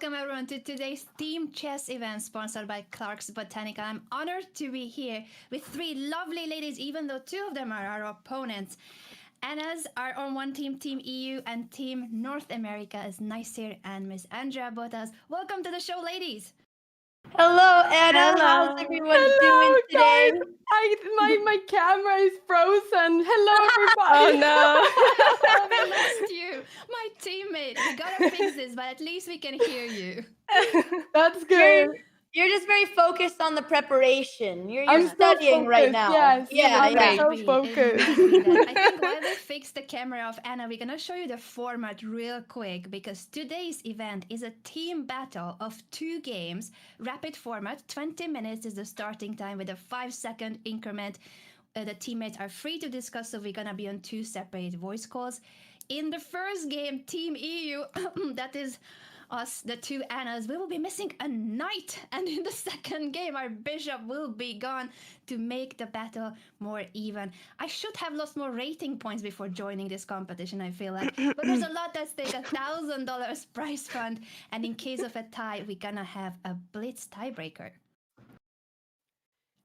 Welcome everyone to today's Team Chess event sponsored by Clark's Botanical. I'm honored to be here with three lovely ladies, even though two of them are our opponents. Anna's are on one team, Team EU, and Team North America is Naycir and Miss Andrea Botez. Welcome to the show, ladies. Hello, Anna. How's Hello. everyone doing today? Guys. My camera is frozen. Hello, everybody. Oh no. Oh, we lost you. My teammate. We gotta fix this, but at least we can hear you. That's good. You're just very focused on the preparation. You're I'm so studying right focused, now. yes. Yeah, I'm yeah. so focused. I think while they fix the camera off, Anna, we're gonna show you the format real quick because today's event is a team battle of 2 games, rapid format. 20 minutes is the starting time with a 5-second increment. The teammates are free to discuss, so we're gonna be on 2 separate voice calls. In the first game, Team EU, that is us, the 2 Annas, we will be missing a knight, and in the second game our bishop will be gone to make the battle more even. I should have lost more rating points before joining this competition, I feel like, but there's a lot at stake. $1,000 prize fund, and in case of a tie we're gonna have a blitz tiebreaker.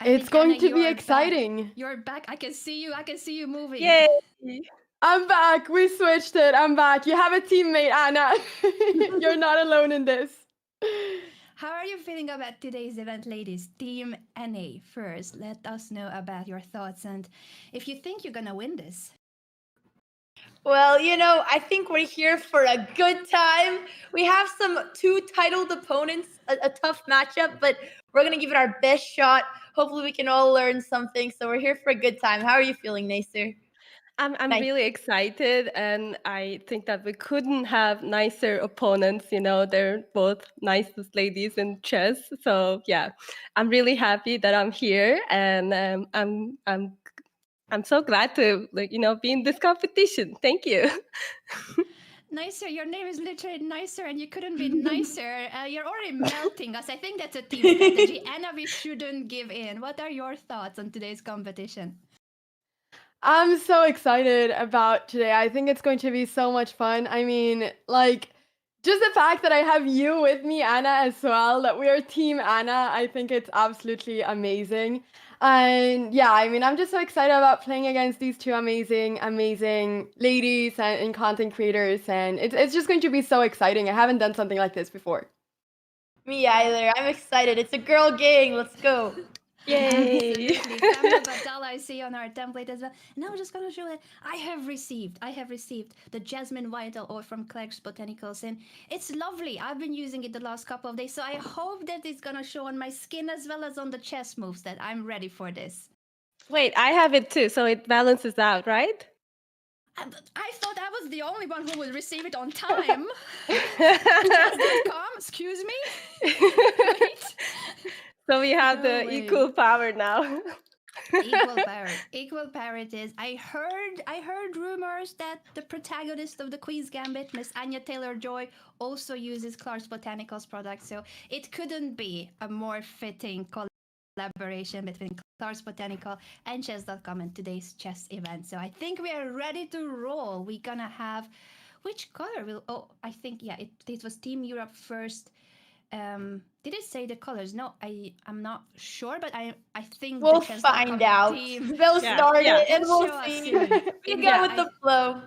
It's going Anna, to be you're exciting. back. You're back. I can see you moving. Yay. I'm back. We switched it. I'm back. You have a teammate, Anna. You're not alone in this. How are you feeling about today's event, ladies? Team NA first. Let us know about your thoughts and if you think you're gonna win this. Well, I think we're here for a good time. We have some 2 titled opponents, a tough matchup, but we're going to give it our best shot. Hopefully we can all learn something. So we're here for a good time. How are you feeling, Naycir? I'm really excited, and I think that we couldn't have nicer opponents. They're both nicest ladies in chess. So yeah, I'm really happy that I'm here, and I'm so glad to be in this competition. Thank you. Naycir, your name is literally Naycir, and you couldn't be nicer. You're already melting us. I think that's a team strategy. Anna, we shouldn't give in. What are your thoughts on today's competition? I'm so excited about today. I think it's going to be so much fun. I mean, just the fact that I have you with me, Anna, as well, that we are Team Anna, I think it's absolutely amazing. And yeah, I mean, I'm just so excited about playing against these 2 amazing ladies and content creators. And it's just going to be so exciting. I haven't done something like this before. Me either. I'm excited. It's a girl gang. Let's go. Yay! Family Battle I see on our template as well. Now I'm just gonna show that I have received the Jasmine Vital oil from Clark's Botanicals, and it's lovely. I've been using it the last couple of days, so I hope that it's gonna show on my skin as well as on the chess moves that I'm ready for this. Wait, I have it too, so it balances out, right? I thought I was the only one who would receive it on time. Chess.com, excuse me. Wait. So we have the equal power now. Equal power it is. I heard rumors that the protagonist of the Queen's Gambit, Miss Anya Taylor-Joy, also uses Clark's Botanicals products, so it couldn't be a more fitting collaboration between Clark's Botanical and Chess.com in today's chess event. So I think we are ready to roll. We're gonna have which color will I think it was Team Europe first. Did it say the colors? No, I'm not sure, but I think we'll find out. They'll start it and we'll see. We go with the flow.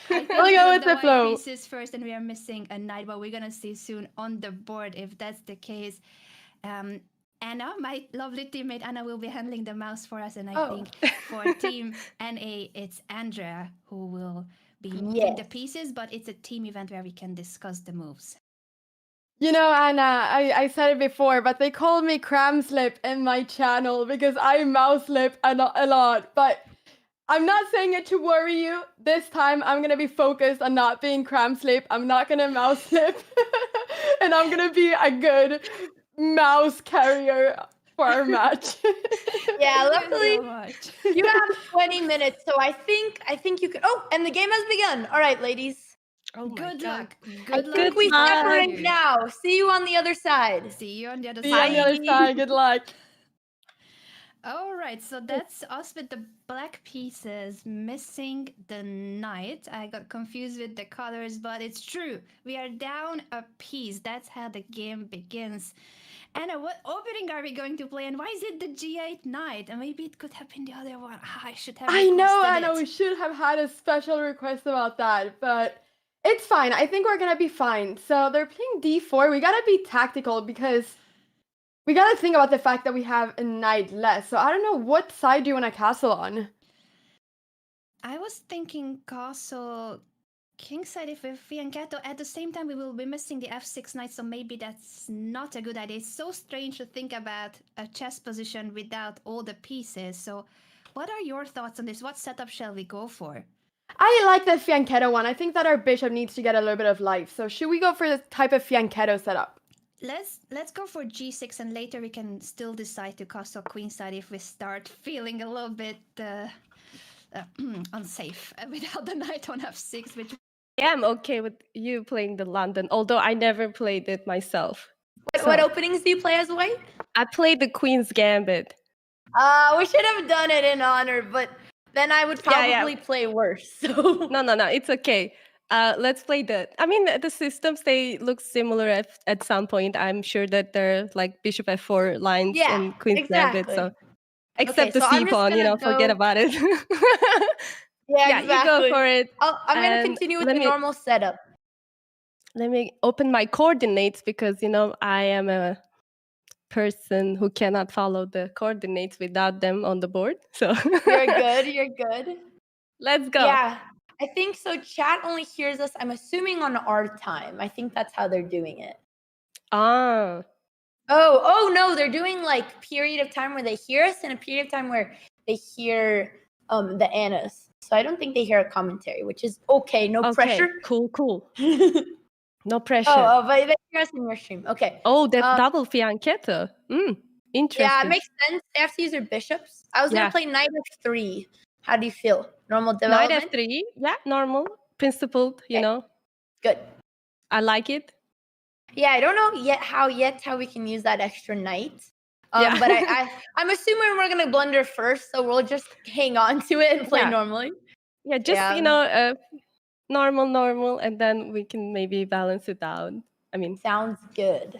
We'll go with the flow. Pieces first, and we are missing a knight, but we're gonna see soon on the board if that's the case. Anna, my lovely teammate Anna, will be handling the mouse for us, and I think for Team NA, it's Andrea who will be moving the pieces, but it's a team event where we can discuss the moves. Anna, I said it before, but they call me Cramslip in my channel because I mouse slip a lot. But I'm not saying it to worry you. This time, I'm going to be focused on not being Cramslip. I'm not going to mouse slip. And I'm going to be a good mouse carrier for our match. Yeah, luckily, you have 20 minutes, so I think you could... Oh, and the game has begun. All right, ladies. Oh, good luck. Good luck. We separate now. See you on the other side. See you on the other side. Good luck. All right, so that's us with the black pieces missing the knight. I got confused with the colors, but it's true. We are down a piece. That's how the game begins. Anna, what opening are we going to play, and why is it the G8 knight? And maybe it could have been the other one. I should have I know, Anna, requested we it. should have had a special request about that, but it's fine. I think we're gonna be fine. So they're playing d4. We gotta be tactical because we gotta think about the fact that we have a knight less. So I don't know, what side do you want to castle on? I was thinking castle kingside if we're fianchetto. At the same time, we will be missing the f6 knight, so maybe that's not a good idea. It's so strange to think about a chess position without all the pieces. So what are your thoughts on this? What setup shall we go for? I like the fianchetto one. I think that our bishop needs to get a little bit of life. So should we go for this type of fianchetto setup? Let's go for g6, and later we can still decide to castle queenside if we start feeling a little bit unsafe without the knight on f6, which I am okay with you playing the London, although I never played it myself. What openings do you play as white? I played the Queen's Gambit. We should have done it in honor, but then I would probably play worse. So No, it's okay. Let's play the systems, they look similar at some point. I'm sure that they're like bishop f4 lines Yeah, and Queen's Gambit. exactly. So except Okay, the so I'm c just pawn, gonna forget go- about it. Yeah, You go for it. I'm gonna And continue with let the me- normal setup. Let me open my coordinates because I am a person who cannot follow the coordinates without them on the board. So You're good. You're good. let's go. Yeah, I think so. Chat only hears us, I'm assuming, on our time. I think that's how they're doing it. Ah, Oh no, they're doing like period of time where they hear us and a period of time where they hear the Annas. So I don't think they hear a commentary, which is okay. No okay. pressure. Cool. No pressure. But they hear us in your stream. Okay. Oh, that double fianchetto. Interesting. Yeah, it makes sense. They have to use their bishops. I was gonna play knight f3. How do you feel? Normal development? Knight f3. Yeah, normal. Principled, Good. I like it. Yeah, I don't know yet how we can use that extra knight. Yeah. But I'm assuming we're gonna blunder first, so we'll just hang on to it and play Yeah. normally. Yeah, just normal, and then we can maybe balance it out. I mean, Sounds good.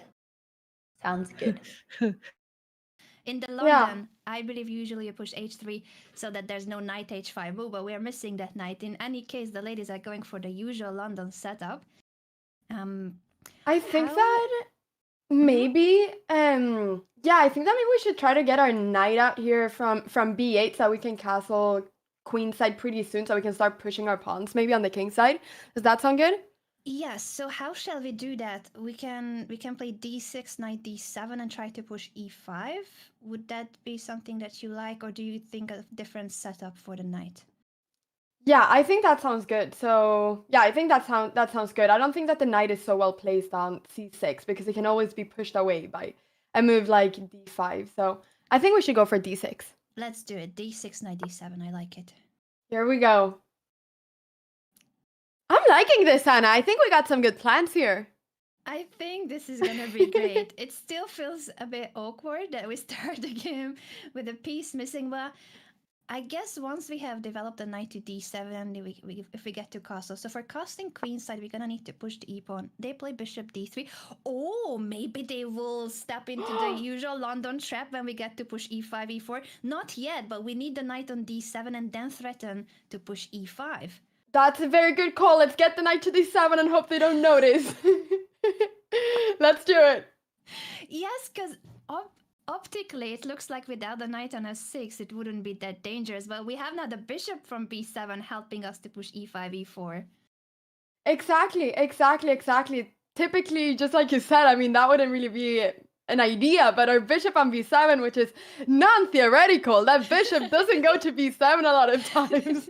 in the London, I believe usually you push h3 so that there's no knight h5 move, but we are missing that knight. In any case, the ladies are going for the usual London setup. I think that maybe, I think that maybe we should try to get our knight out here from b8 so we can castle queenside pretty soon so we can start pushing our pawns maybe on the king side. Does that sound good? Yes, so how shall we do that? We can play d6, knight d7 and try to push e5. Would that be something that you like, or do you think of different setup for the knight? Yeah, I think that sounds good. So yeah, I think that sounds good. I don't think that the knight is so well placed on c6 because it can always be pushed away by a move like d5. So I think we should go for d6. Let's do it. d6, knight d7. I like it. Here we go. I'm liking this, Anna. I think we got some good plans here. I think this is gonna be great. It still feels a bit awkward that we start the game with a piece missing, but I guess once we have developed a knight to d7, if we get to castle. So for casting queenside, we're gonna need to push the e-pawn. They play bishop d3. Oh, maybe they will step into the usual London trap when we get to push e5, e4. Not yet, but we need the knight on d7 and then threaten to push e5. That's a very good call. Let's get the knight to d7 and hope they don't notice. Let's do it. Yes, because optically, it looks like without the knight on s6, it wouldn't be that dangerous. But we have now the bishop from b7 helping us to push e5, e4. Exactly. Typically, just like you said, I mean, that wouldn't really be an idea, but our bishop on b7, which is non-theoretical, that bishop doesn't go to b7 a lot of times.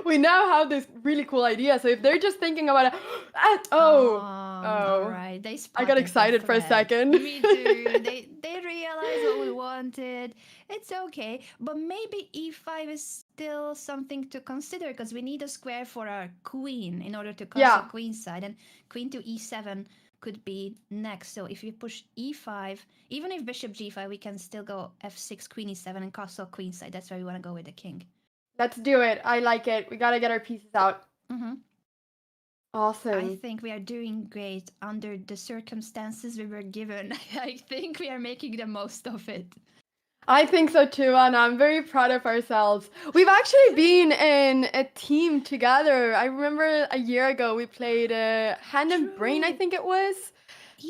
We now have this really cool idea. So if they're just thinking about it, all right, I got excited for a second. Me too. They realized what we wanted. It's okay, but maybe e5 is still something to consider because we need a square for our queen in order to castle queenside, and queen to e7 could be next. So if you push e5, even if bishop g5, we can still go f6, queen e7, and castle queenside. That's why we want to go with the king. Let's do it. I like it. We gotta get our pieces out. Mm-hmm. Awesome. I think we are doing great under the circumstances we were given. I think we are making the most of it. I think so too, Anna. I'm very proud of ourselves. We've actually been in a team together. I remember a year ago we played Hand and Brain, I True. think it was.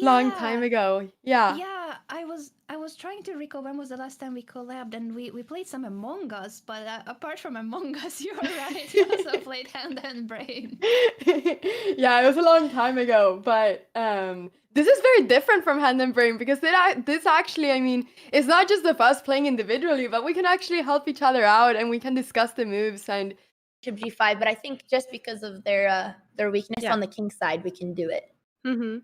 Long time ago. Yeah. Yeah, I was trying to recall when was the last time we collabed, and we played some Among Us, but apart from Among Us, you're right, we also played Hand and Brain. Yeah, it was a long time ago, but this is very different from Hand and Brain because this actually, I mean, it's not just of us playing individually, but we can actually help each other out and we can discuss the moves and Bishop g5, but I think just because of their weakness Yeah. on the king side, we can do it. Mm-hmm.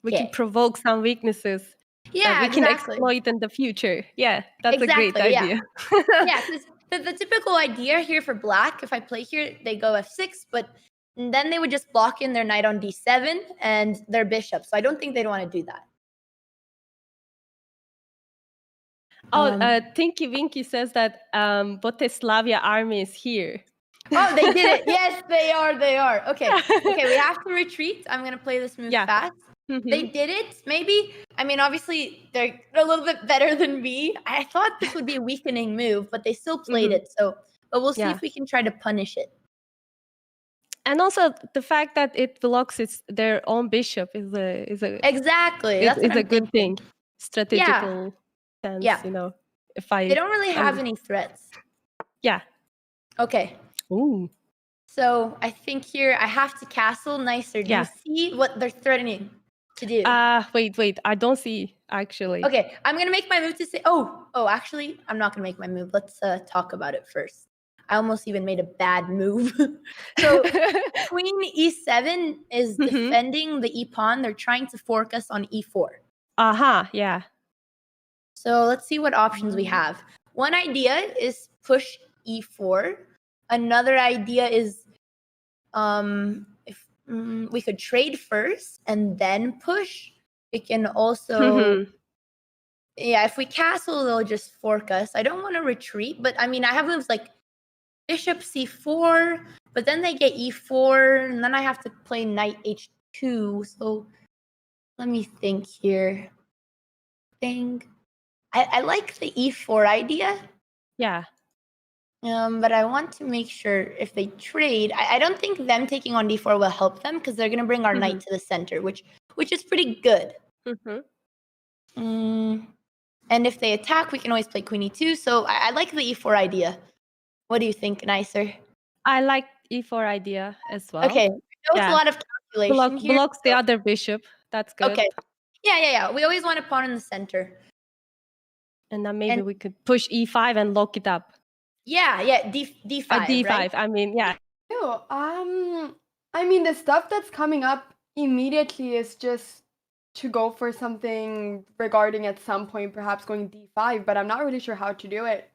We Okay. can provoke some weaknesses Yeah, that we can exactly. exploit in the future. Yeah, that's a Exactly, great yeah. idea. Yeah, because the typical idea here for black, if I play here, they go f6, but then they would just block in their knight on d7 and their bishop. So I don't think they'd want to do that. Tinky Winky says that Boteslavia army is here. Oh, they did it. Yes, they are. They are. Okay. Okay, we have to retreat. I'm going to play this move Yeah. fast. Mhm. They did it. Maybe. I mean, obviously, they're a little bit better than me. I thought this would be a weakening move, but they still played Mhm. it. So, but we'll see Yeah. if we can try to punish it. And also the fact that it blocks their own bishop is a Exactly. That's what is a I'm good thinking. thing. Strategical sense, Yeah. you know. If They don't really have any threats. Yeah. Okay. Ooh. So I think here I have to castle Naycir. Do Yeah. you see what they're threatening to do? Wait. I don't see actually. Okay, I'm gonna make my move to say. Oh, actually, I'm not gonna make my move. Let's talk about it first. I almost even made a bad move. So Queen E7 is Mhm. defending the E pawn. They're trying to fork us on E4. Yeah. So let's see what options we have. One idea is push E4. Another idea is if we could trade first and then push. We can also Mhm. yeah, if we castle, they'll just fork us. I don't want to retreat, but I mean, I have moves like bishop c4, but then they get e4, and then I have to play knight h2. So let me think here. I like the e4 idea. Yeah. But I want to make sure if they trade, I don't think them taking on d4 will help them because they're gonna bring our knight to the center, which is pretty good. Mhm. And if they attack, we can always play queen e2. So I like the e4 idea. What do you think, Naycir? I like e4 idea as well. Okay, that was a lot of calculation here. Blocks the other bishop. That's good. Okay. Yeah. We always want a pawn in the center. And then maybe we could push e5 and lock it up. Yeah, d5. D5. Right? I mean, yeah. Ew, I mean, the stuff that's coming up immediately is just to go for something regarding at some point perhaps going d5, but I'm not really sure how to do it.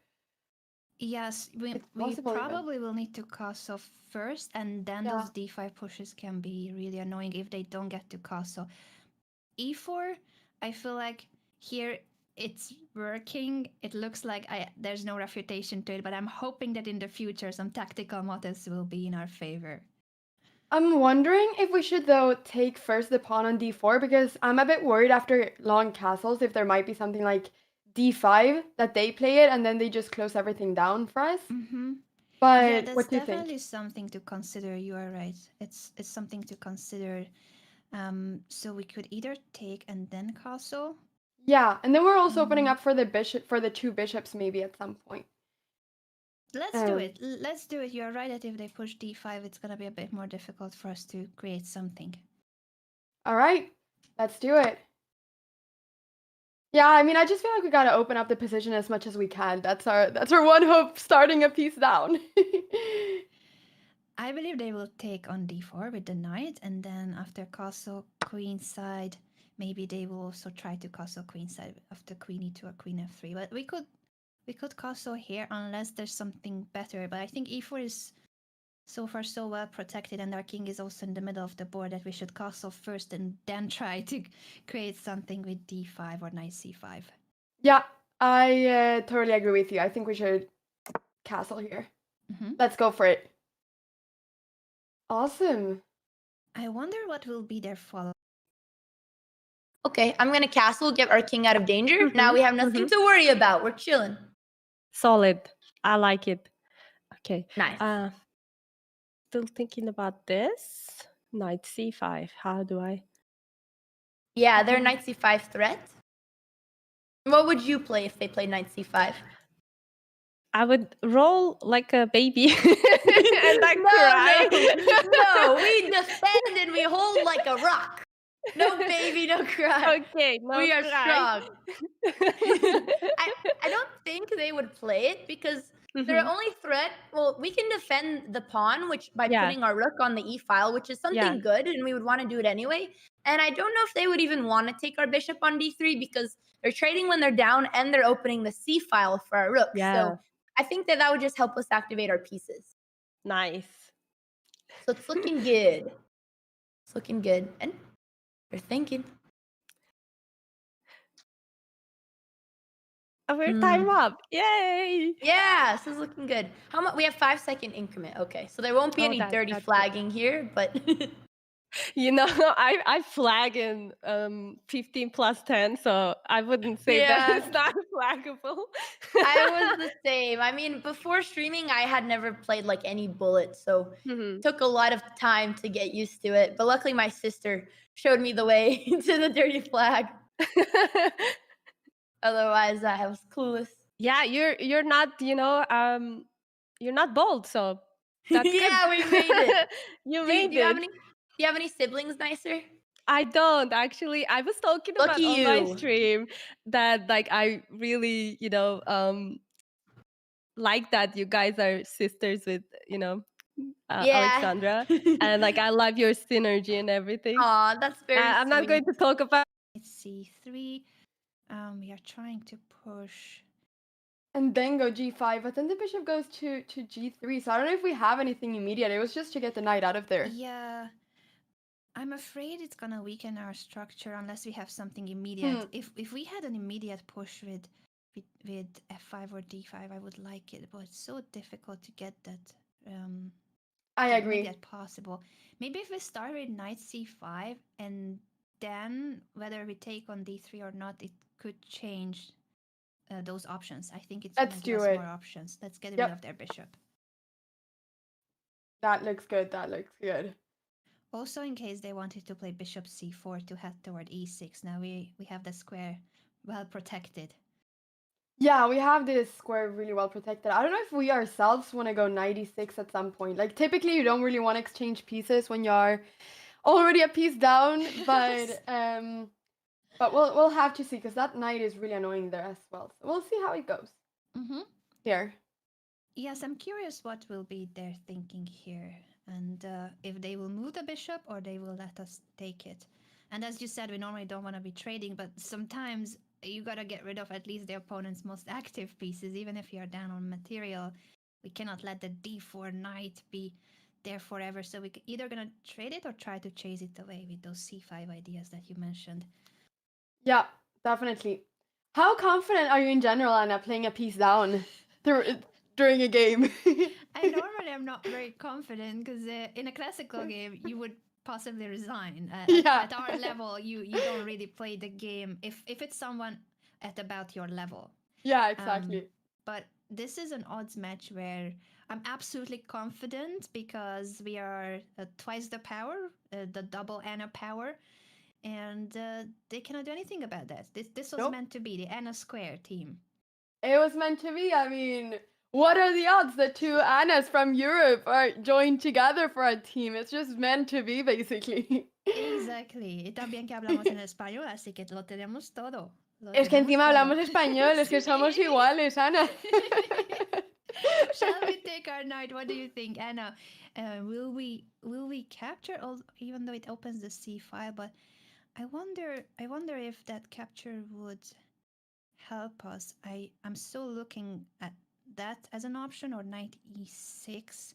Yes, we possible even. probably will need to castle first, and then Yeah. those d5 pushes can be really annoying if they don't get to castle. E4, I feel like here it's working. It looks like there's no refutation to it, but I'm hoping that in the future some tactical motives will be in our favor. I'm wondering if we should, though, take first the pawn on d4, because I'm a bit worried after long castles if there might be something like d5 that they play it and then they just close everything down for us. Mm-hmm. But Yeah, that's what do you definitely think? something to consider. You are right. It's something to consider. So we could either take and then castle. Yeah, and then we're also opening up for the two bishops maybe at some point. Let's do it. Let's do it. You're right that if they push d5, it's gonna be a bit more difficult for us to create something. All right, let's do it. Yeah, I mean, I just feel like we gotta open up the position as much as we can. That's our one hope, starting a piece down. I believe they will take on d4 with the knight, and then after castle queenside, maybe they will also try to castle queenside after queen e2 or queen f3. But we could castle here unless there's something better. But I think e4 is so far so well protected, and our king is also in the middle of the board, that we should castle first and then try to create something with d5 or knight c5. Yeah, I totally agree with you. I think we should castle here. Let's go for it. Awesome. I wonder what will be their follow. Okay, I'm gonna castle, get our king out of danger. Now we have nothing to worry about. We're chilling. Solid. I like it. Okay. Nice. Still thinking about this. Knight c5. How do I? Yeah, they're knight c5 threat. What would you play if they played knight c5? I would roll like a baby and I cry. No, we defend and we hold like a rock. No baby, no cry. Okay, no We are cry. strong. I don't think they would play it because their only threat, well, we can defend the pawn, which by putting our rook on the e file, which is something good, and we would want to do it anyway. And I don't know if they would even want to take our bishop on d3 because they're trading when they're down and they're opening the c file for our rook. So I think that would just help us activate our pieces. Nice. So it's looking good. It's looking good. And we're thinking. We're time up. Yay! Yeah, this is looking good. How much? We have 5-second increment. Okay, so there won't be any dirty flagging here, but you know, I flag in 15 plus 10, so I wouldn't say that it's not flaggable. I was the same. I mean, before streaming, I had never played like any bullet, so it took a lot of time to get used to it. But luckily, my sister showed me the way to the dirty flag. Otherwise, I was clueless. Yeah, you're not, you know, you're not bold, so that's good. Yeah, we made it. You made it. Do you have any siblings, Naycir? I don't actually. I was talking about on my stream that like I really, you know, like that you guys are sisters with, you know, Alexandra, and like I love your synergy and everything. Aw, that's very sweet. I'm not going to talk about c3. We are trying to push. And then go g5, but then the bishop goes to g3. So I don't know if we have anything immediate. It was just to get the knight out of there. Yeah. I'm afraid it's gonna weaken our structure unless we have something immediate. If we had an immediate push with f5 or d5, I would like it, but it's so difficult to get that. I agree. Immediate possible. Maybe if we start with knight c5 and then whether we take on d3 or not, it could change those options. I think it's gonna give us more options. Let's get rid of their bishop. That looks good. That looks good. Also, in case they wanted to play bishop c4 to head toward e6, now we have the square well protected. Yeah, we have this square really well protected. I don't know if we ourselves want to go knight e6 at some point. Like, typically, you don't really want to exchange pieces when you're already a piece down, but we'll have to see, because that knight is really annoying there as well. So we'll see how it goes. Here. Yes, I'm curious what will be their thinking here, and if they will move the bishop or they will let us take it. And as you said, we normally don't want to be trading, but sometimes you gotta get rid of at least the opponent's most active pieces, even if you're down on material. We cannot let the d4 knight be there forever, so we're either gonna trade it or try to chase it away with those c5 ideas that you mentioned. Yeah, definitely. How confident are you in general, Anna, playing a piece down during a game? I normally am not very confident, because in a classical game, you would possibly resign. At our level, you don't really play the game if it's someone at about your level. Yeah, exactly. But this is an odds match where I'm absolutely confident, because we are twice the power, the double Anna power, and they cannot do anything about that. This was meant to be the Anna Square team. It was meant to be. I mean, what are the odds that two Annas from Europe are joined together for a team? It's just meant to be, basically. Exactly. Y también que hablamos en español, así que lo tenemos todo. Es que encima hablamos español, es que somos iguales, Ana. Shall we take our knight? What do you think, Anna? Will we capture, even though it opens the c file? But I wonder if that capture would help us. I'm still looking at that as an option, or knight e6.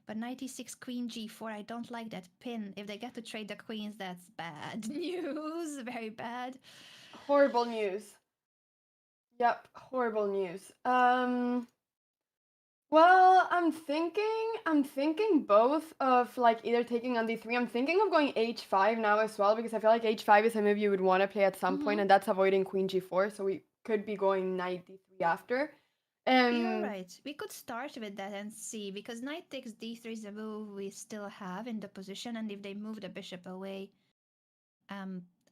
But knight e6, queen g4, I don't like that pin. If they get to trade the queens, that's bad news. Very bad. Horrible news. Yep, horrible news. Well, I'm thinking both of like either taking on d3. I'm thinking of going h5 now as well because I feel like h5 is a move you would want to play at some point, and that's avoiding queen g4. So we could be going knight d3 after. You're right. We could start with that and see, because knight takes d3 is a move we still have in the position, and if they move the bishop away,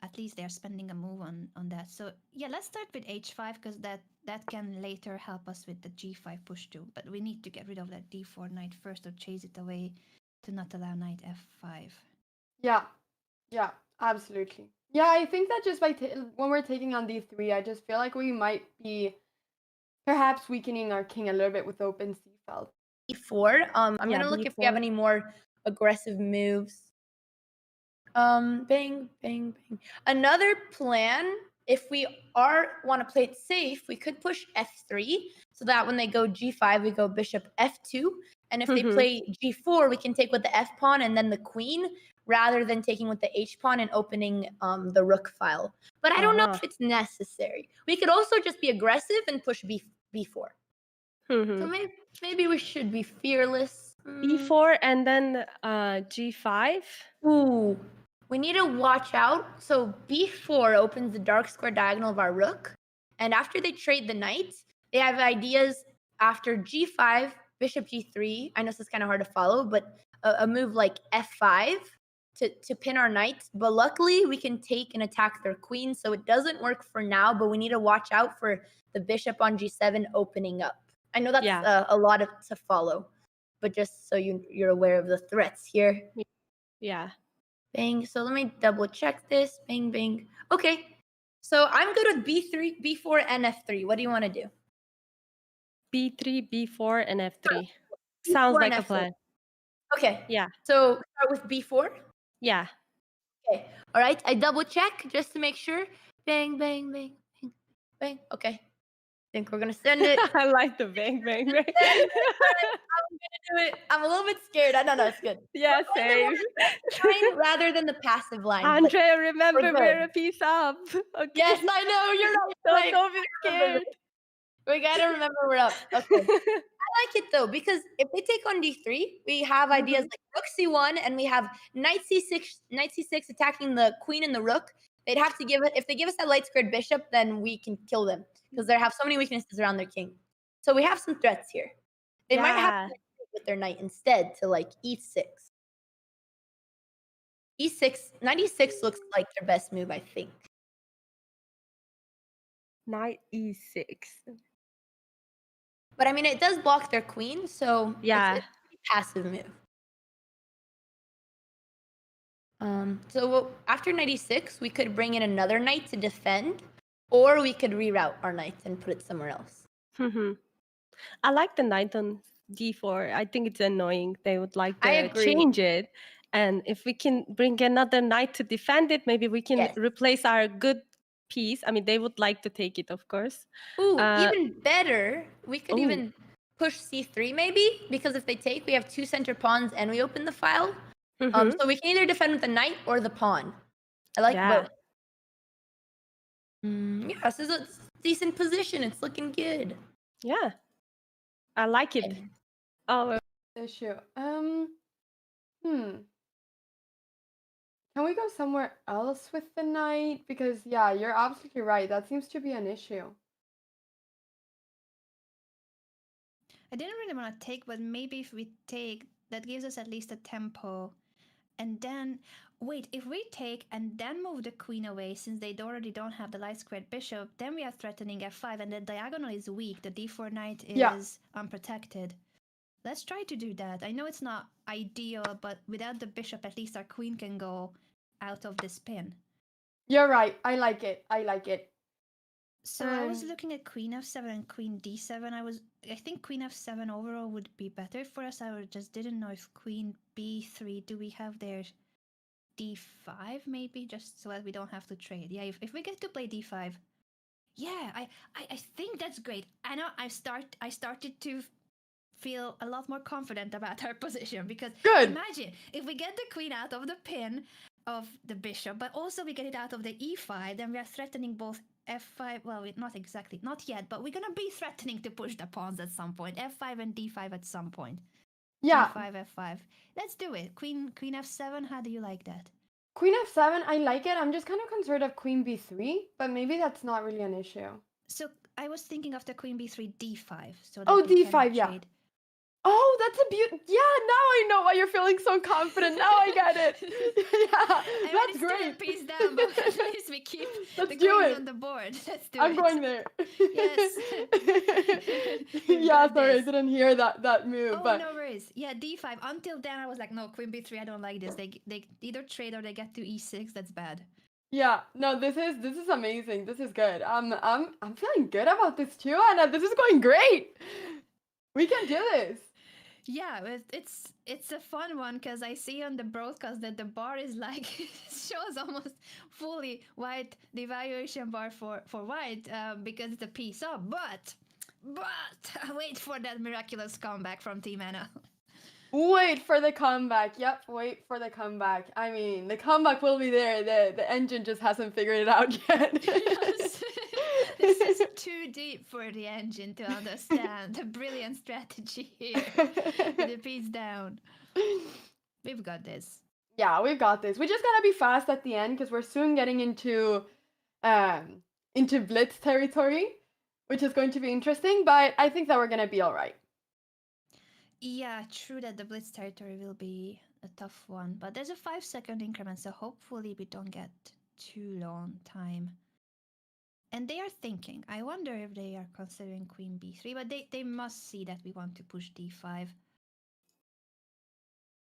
at least they're spending a move on that. So yeah, let's start with h5 because that can later help us with the g5 push too. But we need to get rid of that d4 knight first to chase it away to not allow knight f5. Yeah, absolutely. Yeah, I think that just by when we're taking on d3, I just feel like we might be perhaps weakening our king a little bit with open c file. B4. I'm Yeah, gonna look if we have B4. any more aggressive moves. Bang, bang, bang. Another plan, if we want to play it safe, we could push f3 so that when they go g5, we go bishop f2. And if they play g4, we can take with the f pawn and then the queen, rather than taking with the h pawn and opening the rook file. But I don't know if it's necessary. We could also just be aggressive and push b4. So maybe we should be fearless. B4 and then G5. Ooh, we need to watch out. So b4 opens the dark square diagonal of our rook. And after they trade the knight, they have ideas after g5, bishop g3. I know this is kind of hard to follow, but a move like f5 to pin our knight. But luckily, we can take and attack their queen. So it doesn't work for now, but we need to watch out for the bishop on g7 opening up. I know that's a lot to follow, but just so you're aware of the threats here. Yeah. Bang. So let me double check this. Bang, bang. Okay. So I'm good with b3, b4, and f3. What do you want to do? B3, B4, and F3. B4 Sounds and like a f3. plan. Okay. Yeah. So start with b4. Yeah. Okay. All right. I double check just to make sure. Bang, bang, bang, bang, bang. Okay. Think we're gonna send it. I like the bang, bang, bang. I'm gonna do it. I'm a little bit scared. I don't know. It's good. Yeah, same. Line rather than the passive line. but Andrea, remember we're we're good. a piece up. Okay. Yes, I know. You're not. Don't be scared. We gotta remember we're up. Okay. I like it though, because if they take on d3, we have ideas like rook c1, and we have knight c6 attacking the queen and the rook. They'd have to give it, if they give us that light squared bishop, then we can kill them because they have so many weaknesses around their king. So we have some threats here. They might have to with their knight instead to like e6. E6, knight e6 looks like their best move, I think. Knight e6. But I mean, it does block their queen, so it's a passive move. So after knight e6, we could bring in another knight to defend, or we could reroute our knight and put it somewhere else. I like the knight on d4. I think it's annoying. They would like I to agree. change it. And if we can bring another knight to defend it, maybe we can replace our good piece. I mean, they would like to take it, of course. Ooh, even better, we could even push c3 maybe, because if they take, we have two center pawns and we open the file. So we can either defend with the knight or the pawn. I like both. Yeah, this is a decent position. It's looking good. Yeah, I like it. Oh, issue. Can we go somewhere else with the knight? Because yeah, you're absolutely right. That seems to be an issue. I didn't really want to take, but maybe if we take, that gives us at least a tempo. And then, wait, if we take and then move the queen away, since they already don't have the light squared bishop, then we are threatening f5, and the diagonal is weak. The d4 knight is unprotected. Let's try to do that. I know it's not ideal, but without the bishop, at least our queen can go out of this pin. You're right. I like it. I like it. So I was looking at queen f7 and queen d7. I think queen f7 overall would be better for us. I just didn't know if queen b3, do we have their d5 maybe, just so that we don't have to trade. Yeah, if we get to play d5, yeah, I think that's great. I know I started to feel a lot more confident about our position because Good. imagine if we get the queen out of the pin of the bishop, but also we get it out of the e5, then we are threatening both f5. Well, not exactly, not yet, but we're gonna be threatening to push the pawns at some point. f5 and d5 at some point. Yeah. d5, f5. Let's do it. Queen f7. How do you like that? Queen f7, I like it. I'm just kind of concerned of queen b3, but maybe that's not really an issue. So I was thinking of the queen b3, d5. So Oh, that we d5, can yeah. trade. Oh, that's a beaut. Yeah, now I know why you're feeling so confident. Now I get it. Yeah, that's Still a great. piece down, but at least we keep Let's the do queen it. on the board. Let's do I'm it. going there. Yes. We've Yeah, got sorry, I this. didn't hear that move. Oh, but no worries. Yeah, d5. Until then, I was like, no, queen b3. I don't like this. They either trade or they get to e6. That's bad. yeah, no, this is amazing. This is good. I'm feeling good about this too, Anna. This is going great. We can do this. Yeah, it's a fun one because I see on the broadcast that the bar is like shows almost fully white, the evaluation bar for white because it's a piece up. But wait for that miraculous comeback from Team Anna. Wait for the comeback. Yep, wait for the comeback. I mean, the comeback will be there. The engine just hasn't figured it out yet. Yes. This is too deep for the engine to understand the brilliant strategy here. With the piece down. We've got this. Yeah, we've got this. We just gotta be fast at the end because we're soon getting into blitz territory, which is going to be interesting. But I think that we're gonna be all right. Yeah, true that the blitz territory will be a tough one, but there's a 5-second increment, so hopefully we don't get too long time. And they are thinking. I wonder if they are considering queen b3, but they must see that we want to push d5.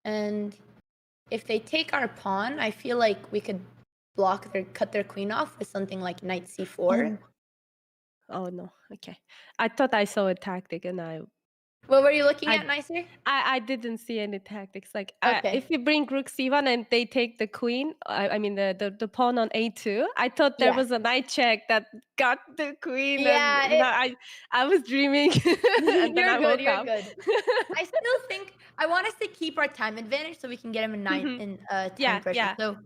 And if they take our pawn, I feel like we could cut their queen off with something like knight c4. Oh no. Okay. I thought I saw a tactic and What were you looking at, Naycir? I didn't see any tactics. Like Okay. if you bring rook c1 and they take the queen, I mean the pawn on a2, I thought there Yeah. was a knight check that got the queen. Yeah, and I was dreaming. And then I woke up. You're good. I still think I want us to keep our time advantage so we can get him in time pressure. Yeah. So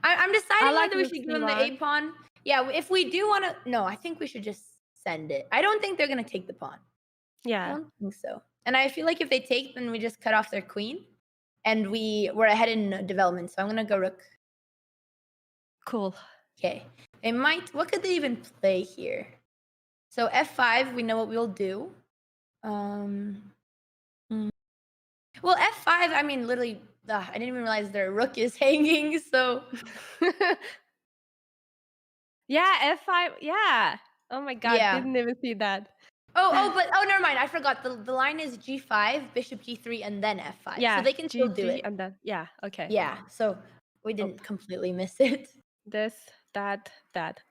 I'm deciding like whether we rook should give him the c1. a pawn. Yeah, if we do want to, no, I think we should just send it. I don't think they're gonna take the pawn. I Yeah. don't think so. And I feel like if they take, then we just cut off their queen, and we're ahead in development. So I'm gonna go rook. Cool. Okay. They might. What could they even play here? So f5. We know what we'll do. Well, f5. I mean, literally. I didn't even realize their rook is hanging. So Yeah, f5. Yeah. Oh my god, Yeah. didn't even see that. but never mind. I forgot. The line is g5, bishop g3, and then f5. Yeah. So they can still do GG it. and then okay. Yeah. So we didn't completely miss it. This, that.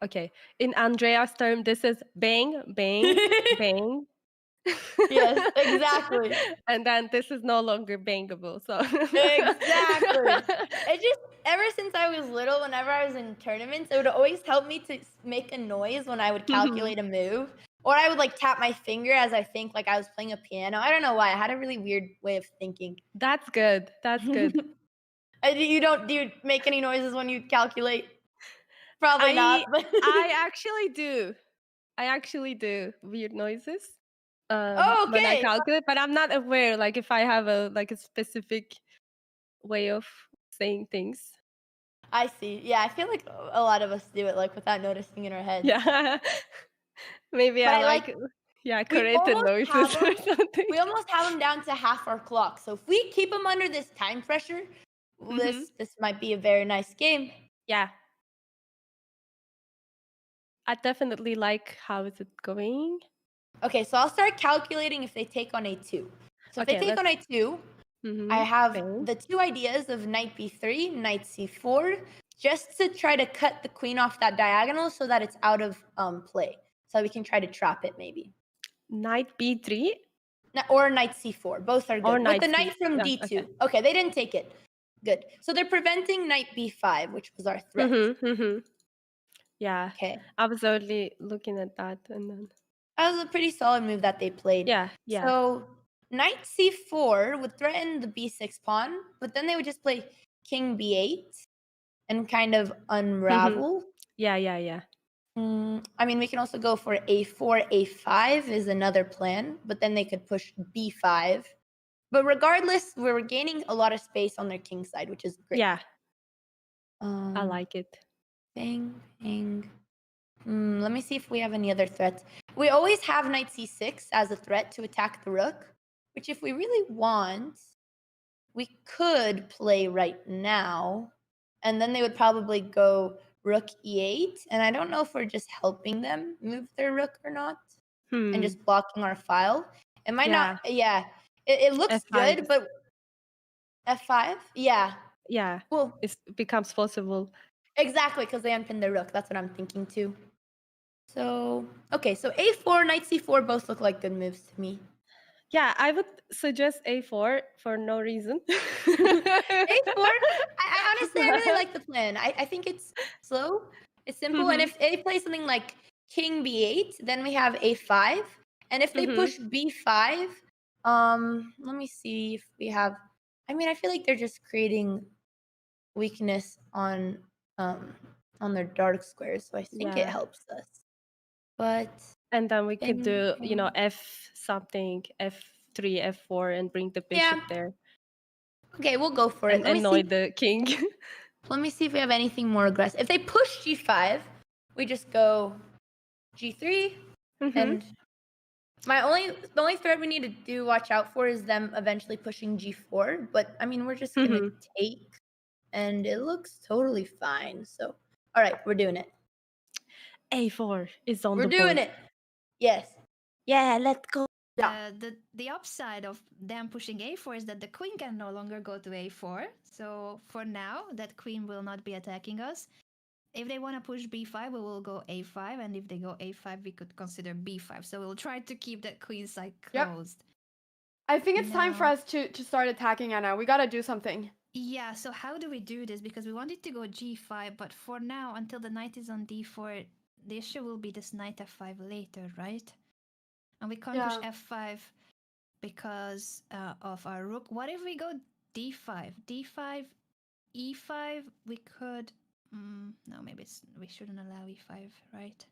Okay. In Andrea's term, this is bang, bang, bang. Yes, exactly. And then this is no longer bangable. So Exactly. It just ever since I was little, whenever I was in tournaments, it would always help me to make a noise when I would calculate a move, or I would like tap my finger as I think like I was playing a piano. I don't know why. I had a really weird way of thinking. That's good. That's good. Do you make any noises when you calculate? Probably not. But I actually do weird noises. Oh, When I okay. calculate, but I'm not aware like if I have a specific way of saying things. I see. Yeah, I feel like a lot of us do it like without noticing in our heads. Yeah. Maybe But I I like- created almost noises have or 'em- something. We almost have them down to half our clock. So if we keep them under this time pressure, this might be a very nice game. Yeah. I definitely like how is it going. Okay, so I'll start calculating if they take on a2. So if they Okay, take on a2, I have the two ideas of knight b3, knight c4, just to try to cut the queen off that diagonal so that it's out of play. So we can try to trap it maybe. Knight b3. Or knight c4. Both are good. Or With knight the knight c- from yeah, d2. Okay, they didn't take it. Good. So they're preventing knight b5, which was our threat. Yeah. Okay. I was only looking at that and then That was a pretty solid move that they played. yeah. So knight c4 would threaten the b6 pawn, but then they would just play king b8 and kind of unravel. Yeah. I mean, we can also go for a4, a5 is another plan, but then they could push b5. But regardless, we're gaining a lot of space on their king side, which is great. Yeah, I like it. Bang, bang. Let me see if we have any other threats. We always have knight c6 as a threat to attack the rook, which if we really want, we could play right now. And then they would probably go rook e8. And I don't know if we're just helping them move their rook or not and just blocking our file. It might not, yeah. It looks F5 good, but f5? Yeah. Yeah, Well, it becomes possible. exactly, because they unpinned their rook. That's what I'm thinking too. So, okay, so a4, knight c4 both look like good moves to me. Yeah, I would suggest a4 for no reason. a4, I honestly, I really like the plan. I think it's slow, it's simple, and if they play something like king b8, then we have a5, and if they push b5, let me see if we have. I mean, I feel like they're just creating weakness on their dark squares, so I think it helps us. But and then we could do, f something, f3, f4, and bring the bishop there. Okay, we'll go for it. And annoy the king. Let me see if we have anything more aggressive. If they push g5, we just go g3, and the only threat we need to watch out for is them eventually pushing g4. But I mean, we're just gonna take, and it looks totally fine. So, all right, we're doing it. a4 is on We're the doing board. it. Yes. Yeah, let's go. Yeah. The upside of them pushing a4 is that the queen can no longer go to a4. So for now, that queen will not be attacking us. If they want to push b5, we will go a5, and if they go a5, we could consider b5. So we'll try to keep that queen side closed. I think it's time for us to start attacking, Anna. We gotta do something. Yeah, so how do we do this? Because we wanted to go g5, but for now, until the knight is on d4, the issue will be this knight f5 later, right? And we can't push f5 because of our rook. What if we go d5? d5, e5, we could... no, maybe we shouldn't allow e5, right?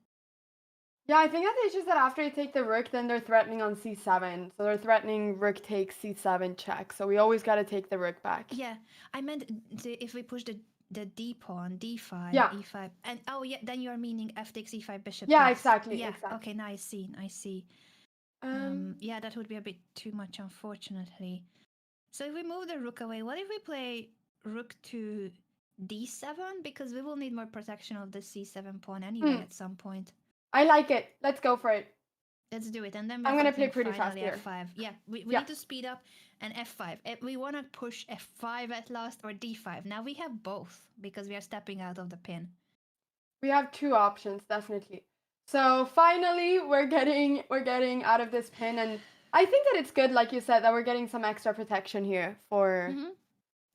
Yeah, I think that it's just that after you take the rook, then they're threatening on c7. So they're threatening rook takes c7 check. So we always got to take the rook back. Yeah, I meant if we push the d pawn, d5, e5, and then you are meaning f takes e5 bishop. Yeah, takes. exactly. Yeah, exactly. okay, now I see. Yeah, that would be a bit too much, unfortunately. So if we move the rook away, what if we play rook to d7? Because we will need more protection of the c7 pawn anyway at some point. I like it. Let's go for it. Let's do it. And then I'm going to play pretty fast here. F5. Yeah, we need to speed up. And f5. We want to push f5 at last or d5. Now we have both because we are stepping out of the pin. We have two options, definitely. So finally, we're getting out of this pin, and I think that it's good, like you said, that we're getting some extra protection here for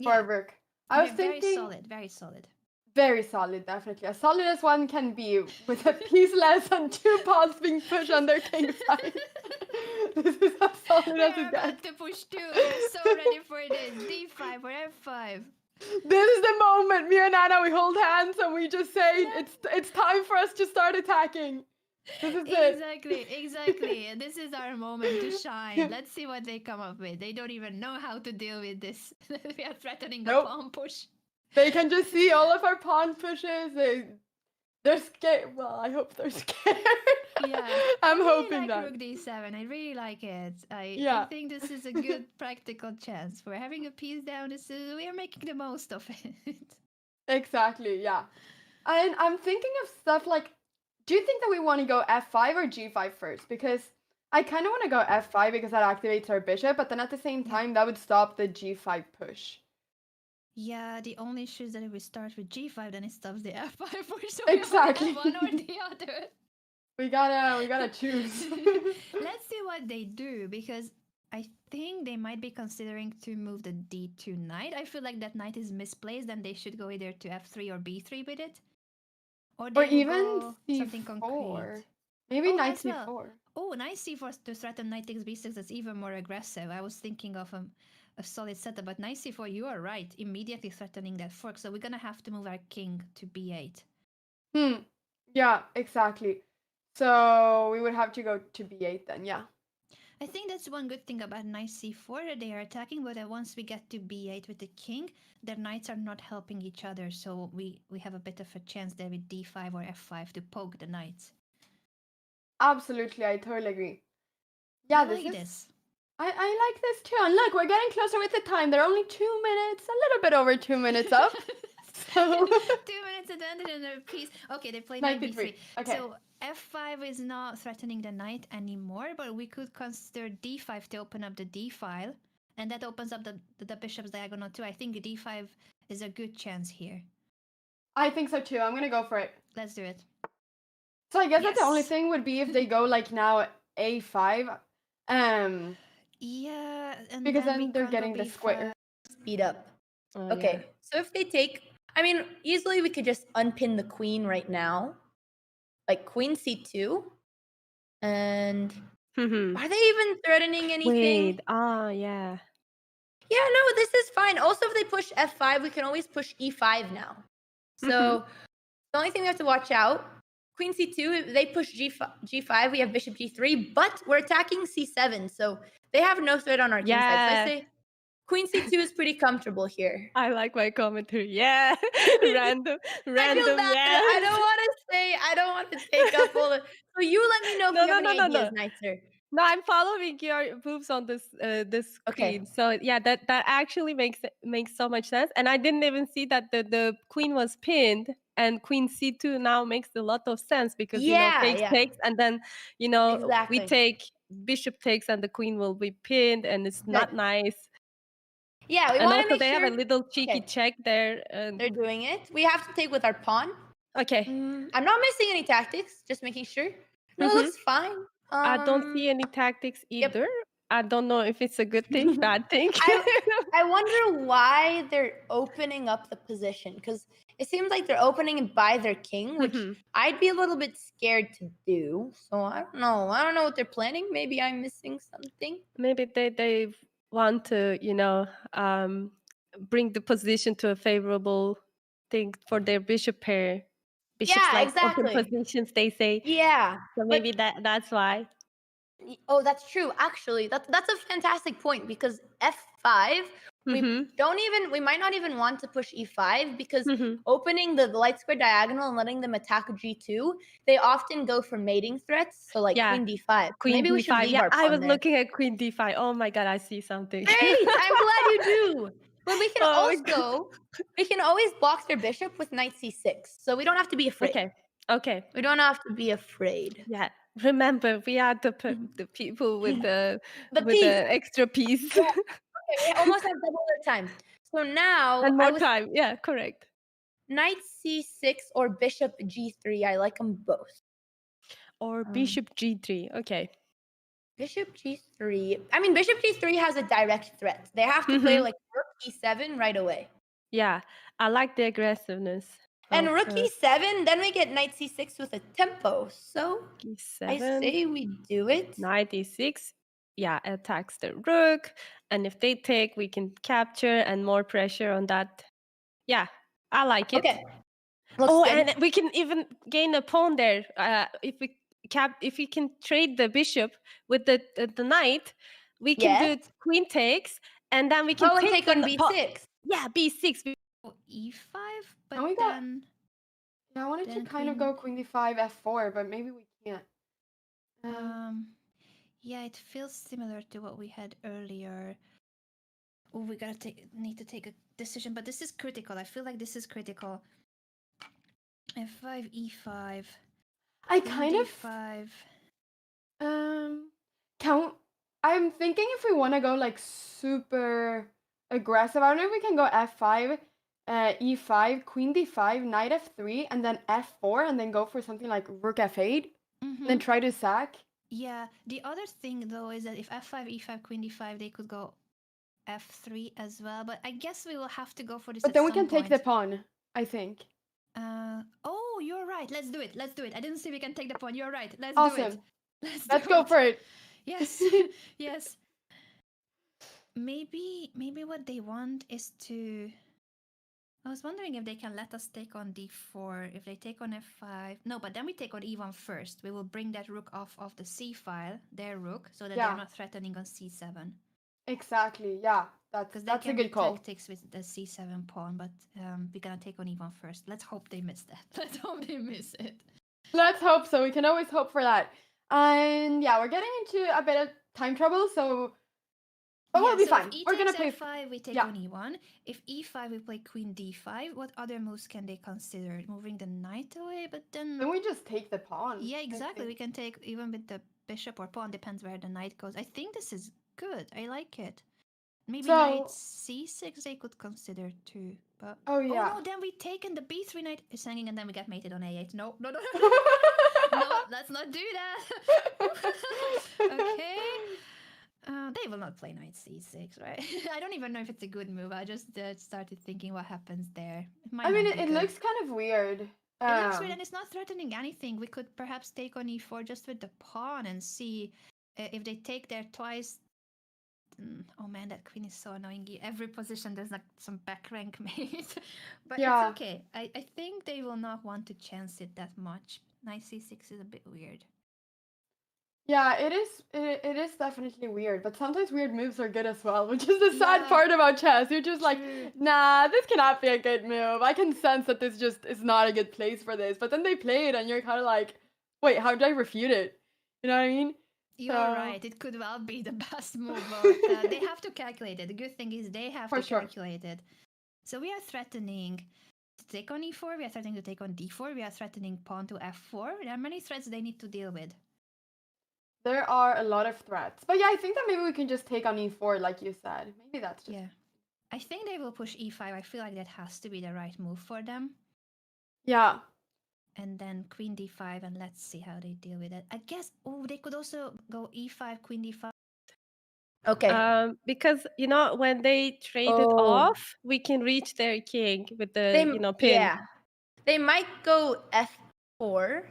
our rook. I was thinking very solid. Very solid, definitely. As solid as one can be, with a piece less and two pawns being pushed on their king side. This is as solid as it gets. We're about to push two. We're so ready for this. d5 or f5. This is the moment. Me and Anna, we hold hands and we just say, it's time for us to start attacking. This is Exactly. This is our moment to shine. Let's see what they come up with. They don't even know how to deal with this. We are threatening a pawn push. They can just see all of our pawn pushes. They're scared. Well, I hope they're scared. Yeah. I'm really hoping like that. Rook d7. I really like it. I think this is a good practical chance. We're having a piece down. We are making the most of it. Exactly, yeah. And I'm thinking of stuff like, do you think that we want to go f5 or g5 first? Because I kind of want to go f5 because that activates our bishop, but then at the same time, that would stop the g5 push. Yeah, the only issue is that if we start with g5, then it stops the f5 push. So exactly. One or the other. We gotta choose. Let's see what they do, because I think they might be considering to move the d2 knight. I feel like that knight is misplaced, and they should go either to f3 or b3 with it. Or even c4. something concrete. Maybe knight c4. Oh, knight c4 to threaten knight takes b6. That's even more aggressive. I was thinking of a solid setup, but knight c4, you are right. Immediately threatening that fork. So we're gonna have to move our king to b8. Yeah, exactly. So we would have to go to b8 then, yeah. I think that's one good thing about knight c4. They are attacking, but once we get to b8 with the king, their knights are not helping each other. So we have a bit of a chance there with d5 or f5 to poke the knights. Absolutely, I totally agree. Yeah, I like this. I like this too. And look, we're getting closer with the time. They're only 2 minutes, a little bit over 2 minutes up. So 2 minutes at the end and a piece. Okay, they played knight b3. Okay. So f5 is not threatening the knight anymore, but we could consider d5 to open up the d file, and that opens up the bishop's diagonal too. I think d5 is a good chance here. I think so too. I'm gonna go for it. Let's do it. So I guess that the only Yes. thing would be if they go like now a5. Yeah, and Because then then they're getting the square. Speed up. Oh, Okay, yeah. so if they take, I mean, easily we could just unpin the queen right now, like queen c2, and are they even threatening anything? Wait. Yeah. Yeah, no, this is fine. Also, if they push f5, we can always push e5 now. So the only thing we have to watch out, queen c2, if they push g5, we have bishop g3, but we're attacking c7, so they have no threat on our king side. So I Yeah. say queen c2 is pretty comfortable here. I like my commentary. Yeah. Random. I feel bad. Yeah. I don't want to take up all the. So you let me know if you have any ideas, Naycir. No, I'm following your moves on this Okay. screen. So yeah, that actually makes so much sense. And I didn't even see that the queen was pinned, and queen c2 now makes a lot of sense because takes, and then Exactly. we take bishop takes, and the queen will be pinned, and it's not nice. Yeah, we And want to also make they sure have a little cheeky check there. they're doing it. We have to take with our pawn. Okay. I'm not missing any tactics. Just making sure. No, it looks fine. I don't see any tactics either. I don't know if it's a good thing, bad thing. I wonder why they're opening up the position, because it seems like they're opening it by their king, which I'd be a little bit scared to do. So I don't know. I don't know what they're planning. Maybe I'm missing something. Maybe they want to, bring the position to a favorable thing for their bishop pair. Bishops Yeah, like exactly. open positions, they say. Yeah. So maybe that's why. Oh, that's true. Actually, that's a fantastic point, because f5, we might not even want to push e5, because opening the light square diagonal and letting them attack g2, they often go for mating threats. So like queen d5. Queen Maybe d5. we should leave our pawn I was there. looking at queen d5. Oh my god, I see something. Great! I'm glad you do. But we can we can always block their bishop with knight c6. So we don't have to be afraid. Okay. We don't have to be afraid. Yeah. Remember, we are the people with the extra piece. Yeah. Okay, we almost have double their time. So now and more time. Yeah, correct. Knight c6 or bishop g3. I like them both. Or bishop g3. Okay. Bishop g3. I mean, bishop g3 has a direct threat. They have to play like rook e7 right away. Yeah, I like the aggressiveness. And rook e7, then we get knight c6 with a tempo. So e7. I say we do it. Knight e6. Yeah, attacks the rook. And if they take, we can capture, and more pressure on that. Yeah, I like it. Okay. Looks good. And we can even gain a pawn there. If we can trade the bishop with the knight, we can do queen takes, and then we can take on b6. Yeah, b6. E5, but And we got, then... I wanted to kind of go queen d5, f4, but maybe we can't. Yeah, it feels similar to what we had earlier. Oh, we need to take a decision, but this is critical. I feel like this is critical. f5, e5. I kind of... I'm thinking if we want to go like super aggressive, I don't know if we can go f5, e5, queen d5, knight f3, and then f4, and then go for something like rook f8, and then try to sack. Yeah, the other thing though is that if f5, e5, queen d5, they could go f3 as well, but I guess we will have to go for this. But then we can take the pawn, I think. Oh, you're right. Let's do it. I didn't see we can take the pawn. You're right. Let's do it. Let's go for it. Yes, yes. Maybe what they want is to. I was wondering if they can let us take on d4. If they take on f5, no, but then we take on e1 first. We will bring that rook off of the c file, their rook, so that Yeah. they're not threatening on c7. Exactly. Yeah, Because there that's a can be good call. tactics with the c7 pawn, but we're gonna take on e1 first. Let's hope they miss that. Let's hope they miss it. Let's hope so. We can always hope for that. And yeah, we're getting into a bit of time trouble, so but we'll be so fine. If e We're gonna takes play. f5, we take yeah. on e1. If e5, we play queen d5. What other moves can they consider? Moving the knight away, but then. Then we just take the pawn. Yeah, exactly. We can take even with the bishop or pawn, depends where the knight goes. I think this is good. I like it. Maybe knight c6 they could consider too. But Oh yeah. Oh no, then we take in the b3 knight is hanging and then we get mated on a8. No. No, let's not do that. Okay. They will not play knight c6, right? I don't even know if it's a good move. I just started thinking what happens there. I mean, it looks kind of weird. It looks weird and it's not threatening anything. We could perhaps take on e4 just with the pawn and see if they take there twice. Oh man, that queen is so annoying. Every position there's like some back rank mate. But Yeah. it's okay. I think they will not want to chance it that much. Knight c6 is a bit weird. Yeah, it is. It is definitely weird, but sometimes weird moves are good as well, which is the sad part about chess. You're just like, nah, this cannot be a good move. I can sense that this just is not a good place for this. But then they play it, and you're kind of like, wait, how do I refute it? You know what I mean? You're right. It could well be the best move, but they have to calculate it. The good thing is they have to calculate it. So we are threatening to take on e4. We are threatening to take on d4. We are threatening pawn to f4. There are many threats they need to deal with. There are a lot of threats. But yeah, I think that maybe we can just take on e4 like you said. Maybe that's just... Yeah. I think they will push e5. I feel like that has to be the right move for them. Yeah. And then queen d5 and let's see how they deal with it. I guess, they could also go e5, queen d5. Okay. Because, when they trade it off, we can reach their king with the, pin. Yeah. They might go f4.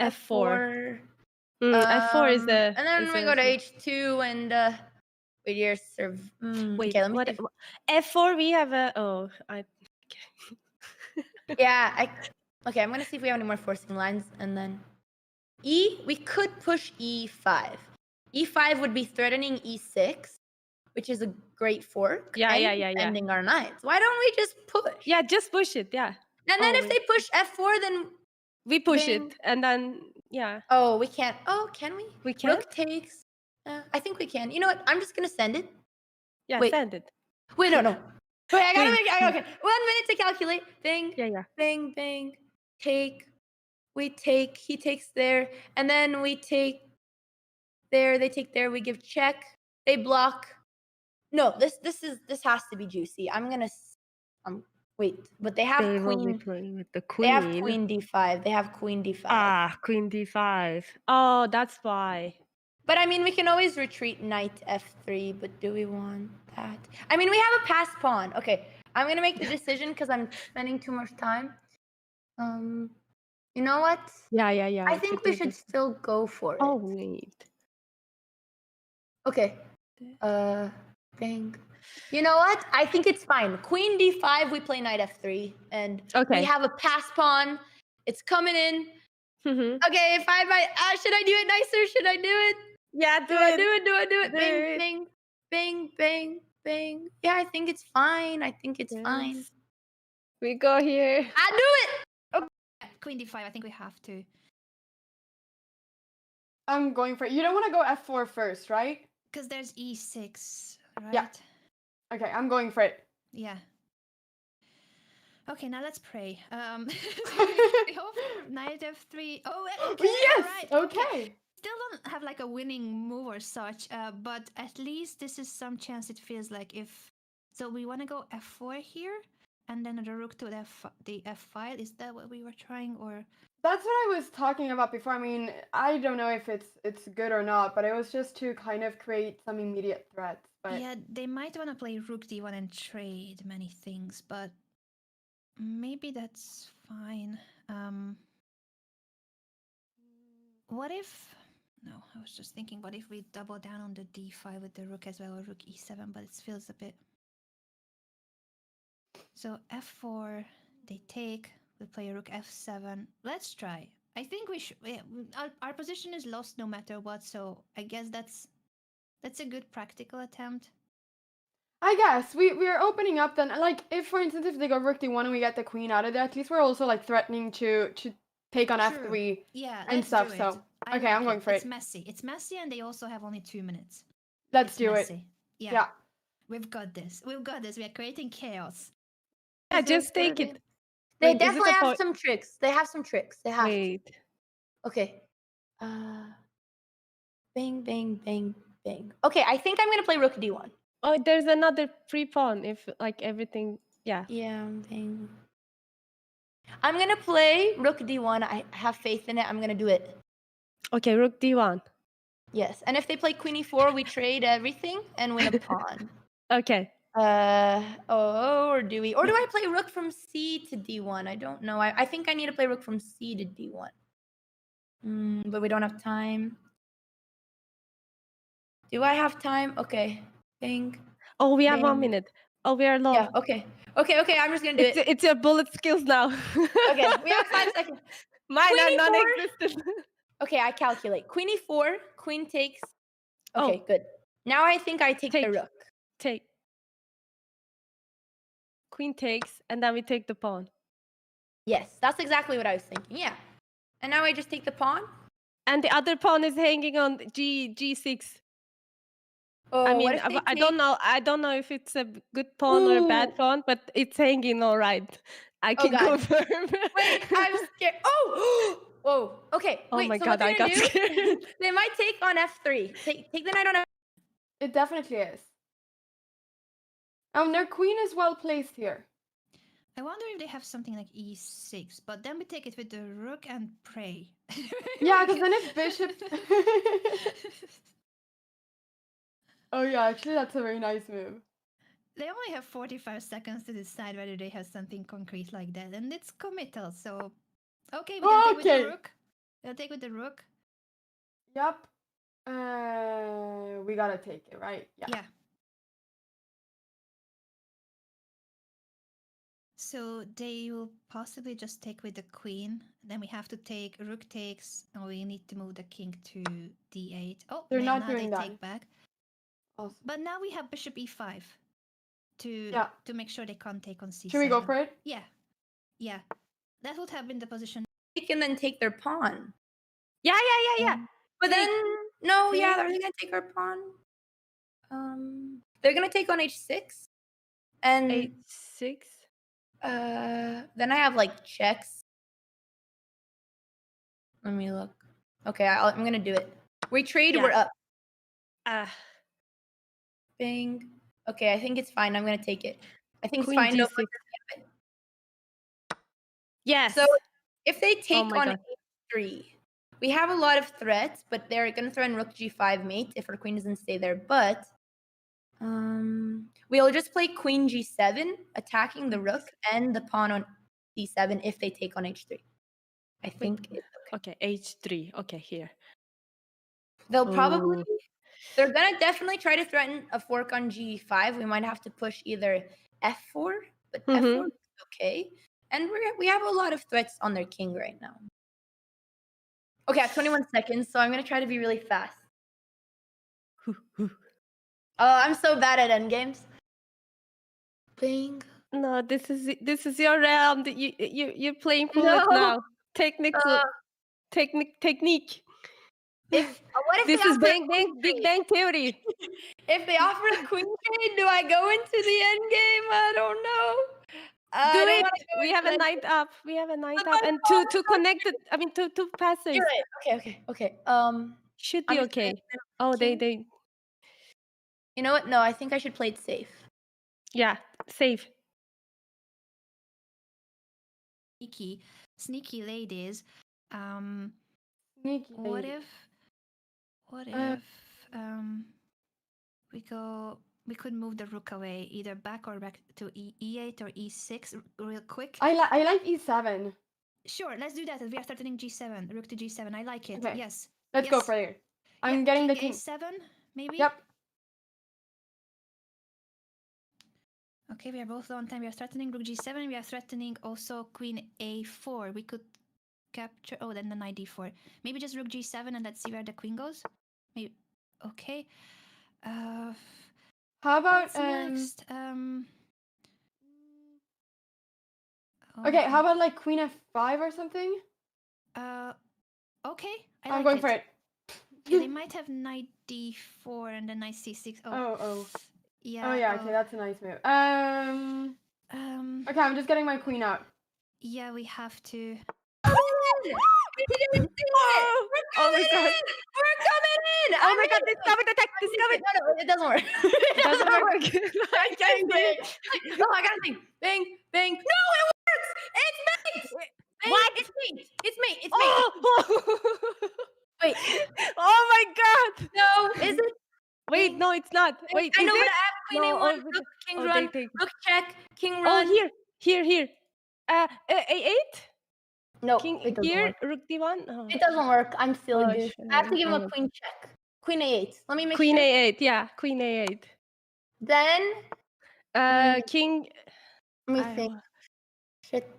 F4. F4 is the... And then we go to h2 and... wait, you're Wait, okay, let me what? F4, we have a... Oh, yeah, okay, I'm going to see if we have any more forcing lines. And then we could push e5. e5 would be threatening e6, which is a great fork. Yeah. Ending our knights. Why don't we just push? Yeah, just push it, yeah. And then if they push f4, then... We push it, and then, yeah. Oh, we can't. Oh, can we? We can? Rook takes... I think we can. You know what? I'm just going to send it. Yeah, send it. Wait, no. Wait, I gotta make... Okay, 1 minute to calculate. Bing. Yeah. Bing, bing. Take. We take. He takes there. And then we take there. They take there. We give check. They block. No, this has to be juicy. I'm gonna... wait, but they have They queen... will be playing with the queen. They have queen d5. They have queen d5. Ah, queen d5. Oh, that's why. But I mean, we can always retreat knight f3, but do we want that? I mean, we have a passed pawn. Okay, I'm going to make the decision because I'm spending too much time. You know what? Yeah. I think we should still go for it. Oh, wait. Okay. Bang. You know what? I think it's fine. Queen d5, we play knight f3. And we have a passed pawn. It's coming in. Okay, if I might... should I do it nicer? Should I do it? Yeah, do it. Bang, bang, bang, bang. Yeah, I think it's fine. Fine. We go here. I do it! Okay. Queen d5, I think we have to. I'm going for it. You don't want to go f4 first, right? Because there's e6, right? Yeah. Okay, I'm going for it. Yeah. Okay, now let's pray. We hope knight f3. Oh, okay. Yes! Right. Okay. Still don't have like a winning move or such, but at least this is some chance it feels like if... So we want to go f4 here, and then the rook to the f file. Is that what we were trying, or... That's what I was talking about before. I mean, I don't know if it's good or not, but it was just to kind of create some immediate threats. But... Yeah, they might want to play rook d1 and trade many things, but maybe that's fine. What if... No, I was just thinking, what if we double down on the d5 with the rook as well, or rook e7, but it feels a bit... So f4, they take, we play rook f7. Let's try. I think we should... Our position is lost no matter what, so I guess that's a good practical attempt. I guess we're opening up then. Like, if for instance, if they go rook d1 and we get the queen out of there, at least we're also like threatening to take on True. f3 Yeah, and let's stuff. do it. So I okay, like I'm going for It's it. messy. It's messy, and they also have only 2 minutes. Let's It's do it. messy. Yeah. Yeah. We've got this. We've got this. We are creating chaos. Yeah, just take it. They Wait, is it definitely a have point? some tricks. They have some tricks. They have to. Wait. Okay. Bang, bang, bang, bang. Okay, I think I'm gonna play rook d1. Oh, there's another free pawn if like everything. Yeah. Yeah, bang. I'm gonna play rook d1. I have faith in it. I'm gonna do it. Okay, rook d1. Yes. And if they play queen e4, we trade everything and win a pawn. Okay. Or do we? Or do I play rook from c to d1? I don't know. I think I need to play rook from c to d1. But we don't have time. Do I have time? Okay. Bang. Oh, we have 1 Bang. minute. Oh, we are low. Yeah, okay. Okay, I'm just gonna do it. It's your bullet skills now. Okay, we have 5 seconds. Mine Queen are e4. non-existent. Okay, I calculate. Queen e4, queen takes. Okay, Oh. good. Now I think I take the rook. Take. Queen takes, and then we take the pawn. Yes, that's exactly what I was thinking. Yeah. And now I just take the pawn. And the other pawn is hanging on g6. Oh, I what mean, if they I don't know. I don't know if it's a good pawn or a bad pawn, but it's hanging all right. I can God. confirm. Wait, I'm scared. Oh, whoa. Okay. Oh wait, my so God, what they're I gonna got do? scared. They might take on f3. Take the knight on f3. It definitely is. Their queen is well placed here. I wonder if they have something like e6, but then we take it with the rook and pray. Yeah, because then if bishop... Oh yeah, actually that's a very nice move. They only have 45 seconds to decide whether they have something concrete like that, and it's committal, so... Okay, we're gonna take with the rook. We'll take with the rook. Yep. We gotta take it, right? Yeah. So they will possibly just take with the queen. Then we have to take rook takes, and we need to move the king to d8. Oh, they're not now doing they that. take back. Awesome. But now we have bishop e5 to make sure they can't take on c7. Should we go for it? Yeah. Yeah. That would have been the position. They can then take their pawn. Yeah. But then, no, yeah, they're gonna take our pawn. They're gonna take on h6. And h6. then I have like checks. Let me look. Okay, I'm gonna do it. We trade, we're up. Bang. Okay, I think it's fine. I'm gonna take it. I think Queen it's fine. g6. Yes. So if they take on God. h3, we have a lot of threats, but they're gonna throw in rook g5 mate if our queen doesn't stay there. But we'll just play queen g7, attacking the rook and the pawn on d7 if they take on h3. I think it's okay. h3. Okay, here. They'll probably... They're gonna definitely try to threaten a fork on g5. We might have to push either f4, but f4 is okay. And we have a lot of threats on their king right now. Okay, I have 21 seconds, so I'm gonna try to be really fast. I'm so bad at endgames. Bang. No, this is your round. You're playing bullet now. Technical technique. What if this they is offer Big Bang Theory. If they offer a queen trade, do I go into the end game? I don't know. Do it. We have a knight up. And two connected. I mean, two passes. You're right. Okay. Should be okay. Oh, they. You know what? No, I think I should play it safe. Yeah, safe. Sneaky ladies. Sneaky What lady. if we could move the rook away, either back or back to e8 or e6 real quick? I like e7. Sure, let's do that. We are threatening g7, rook to g7. I like it. Okay. Yes. Let's go for it. I'm getting the king king. a7, maybe? Yep. Okay, we are both low on time. We are threatening rook g7. We are threatening also queen a4. We could capture... Oh, then the knight d4. Maybe just rook g7 and let's see where the queen goes. Maybe... Okay. How about What's next? Okay, oh, how about like queen f5 or something? Okay, I I'm like going it. for it. Okay, they might have knight d4 and then knight c6. Oh. Yeah. Oh yeah, okay, that's a nice move. Okay, I'm just getting my queen out. Yeah, we have to. We didn't see it. We're Oh my coming God. in. We're coming in. Oh my God, discover the tech, discover. No, it doesn't work. It doesn't work. I can't see it. Oh, I gotta think. Bang, bang. No, it works. It's mate. Bang, What? It's mate. It's mate. It's mate. Oh! Wait. Oh my God! No, is it? Wait, no, it's not. Wait, I is know, but it? I have queen No, a1, oh, rook, king oh, run, they- rook check, king Oh, run. here. A8? No, King it doesn't here, work. rook d1. Oh. It doesn't work. I'm silly Oh, goose. shit. I have to give him a Oh. queen check. Queen a8. Let me make Queen sure. a8, yeah, queen a8. Then King. let me I think. wa- Shit.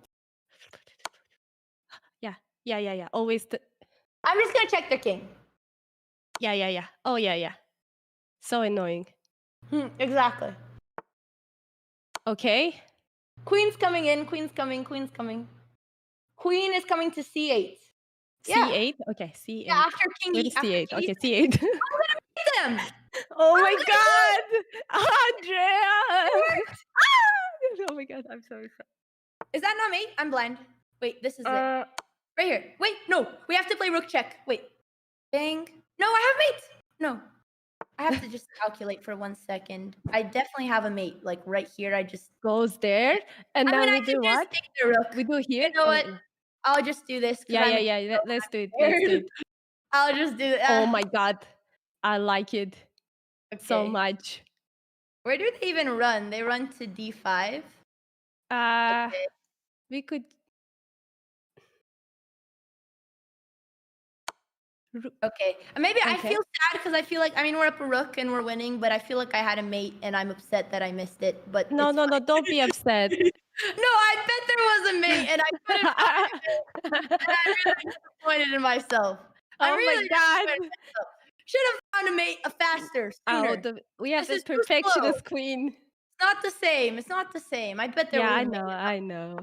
Yeah. Always the. I'm just gonna check the king. Yeah. Oh yeah. So annoying. Exactly. Okay. Queen's coming in. Queen's coming. Queen's coming. Queen is coming to c8. Yeah. C8. Okay, C8. Yeah, after king Where e. is After C8? king Okay, e6. C8. Them. Oh I'm my gonna God, Andrea! Oh my God, I'm so sorry. Is that not me? I'm blind. Wait, this is it. Uh, Right here. Wait, no. We have to play rook check. Wait. Bang. No, I have mate. No. I have to just calculate for 1 second. I definitely have a mate, like right here. I just goes there, and I then mean, we I can do just what? take the rook. We do here. You know Oh, what? I'll just do this. Yeah. Let's do it. Let's do it. I'll just do it. Oh my God, I like it so Okay. much. Where do they even run? They run to d5. Okay. We could. Okay. Maybe I Okay. feel sad because I feel like we're up a rook and we're winning, but I feel like I had a mate and I'm upset that I missed it. But No, it's no, fine. don't be upset. No, I bet there was a mate and I couldn't find it. And I'm really disappointed in myself. I'm Oh really my God. disappointed in myself. Should have found a mate faster, sooner. We have This this is too slow. perfectionist queen. It's not the same. It's not the same. I bet there Yeah, was I a mate. know. I know.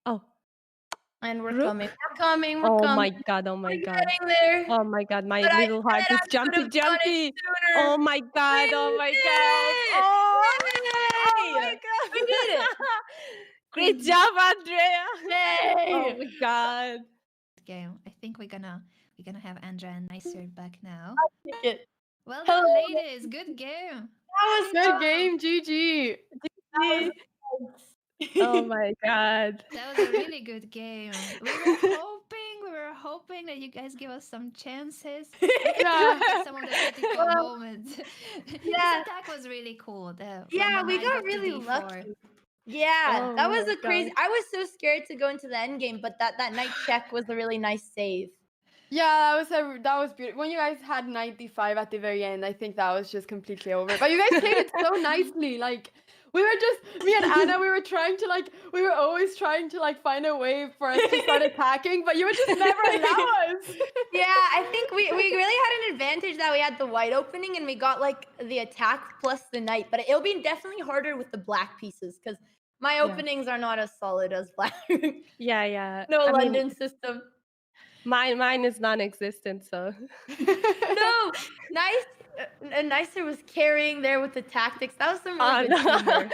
Oh, And we're Rook? coming. We're coming. We're oh coming. my God. Oh my We're God. getting there. Oh my God. My But I little heart said is I could jumpy, have done it jumpy. sooner. Oh my God. We Oh my did God. it! Oh, Yay! my God. We did it! Great job, Andrea. Yay! Oh my God. Game. I think we're gonna have Andrea and Naycir back now. Take it. Well Hello. done, ladies. Good game. That was Good fun. game, GG. That was Oh my God. That was a really good game. We were hoping that you guys give us some chances. Yeah. Some of the critical Well, moments. This yeah. attack was really cool. Yeah, when the we knight got to really d4. lucky. Yeah, Oh that was my a crazy. God. I was so scared to go into the end game, but that knight check was a really nice save. Yeah, that was beautiful. When you guys had 95 at the very end, I think that was just completely over. But you guys played it so nicely. Like me and Anna, we were always trying to find a way for us to start attacking, but you would just never allow us. Yeah, I think we really had an advantage that we had the white opening and we got the attack plus the knight, but it'll be definitely harder with the black pieces because my openings are not as solid as black. Yeah. No I mean, London system. mine is non-existent, so. No, nice. Naycir was carrying there with the tactics. That was some really good no. teamwork.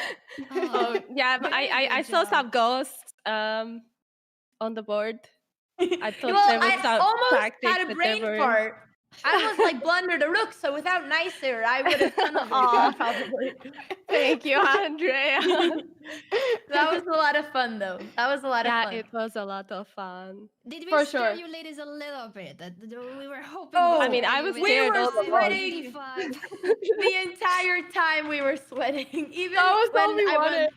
Oh, Yeah, but very I good saw job. some ghosts on the board. I thought Well, there was I some almost tactics, had a but brain there were. fart. I almost blundered a rook, so without Naycir, I would have done Aw. it probably. Thank you, Andrea. That was a lot of fun, though. That was a lot of Yeah, fun. it was a lot of fun. Did we For scare sure. you ladies a little bit? That we were hoping. Oh, to I mean, scare I you was with scared were all d6, sweating. d5. The entire time we were sweating. Even That was all when we I won. wanted.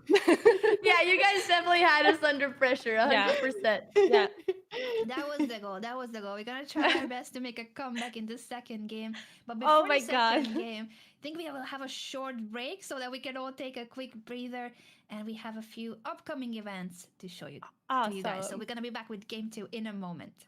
Yeah, you guys definitely had us under pressure, 100%. Yeah. That was the goal. That was the goal. We're gonna try our best to make a comeback in the second game. But Oh before my the second God. game, I think we will have a short break so that we can all take a quick breather. And we have a few upcoming events to show you to you guys. So Awesome. we're gonna be back with game 2 in a moment.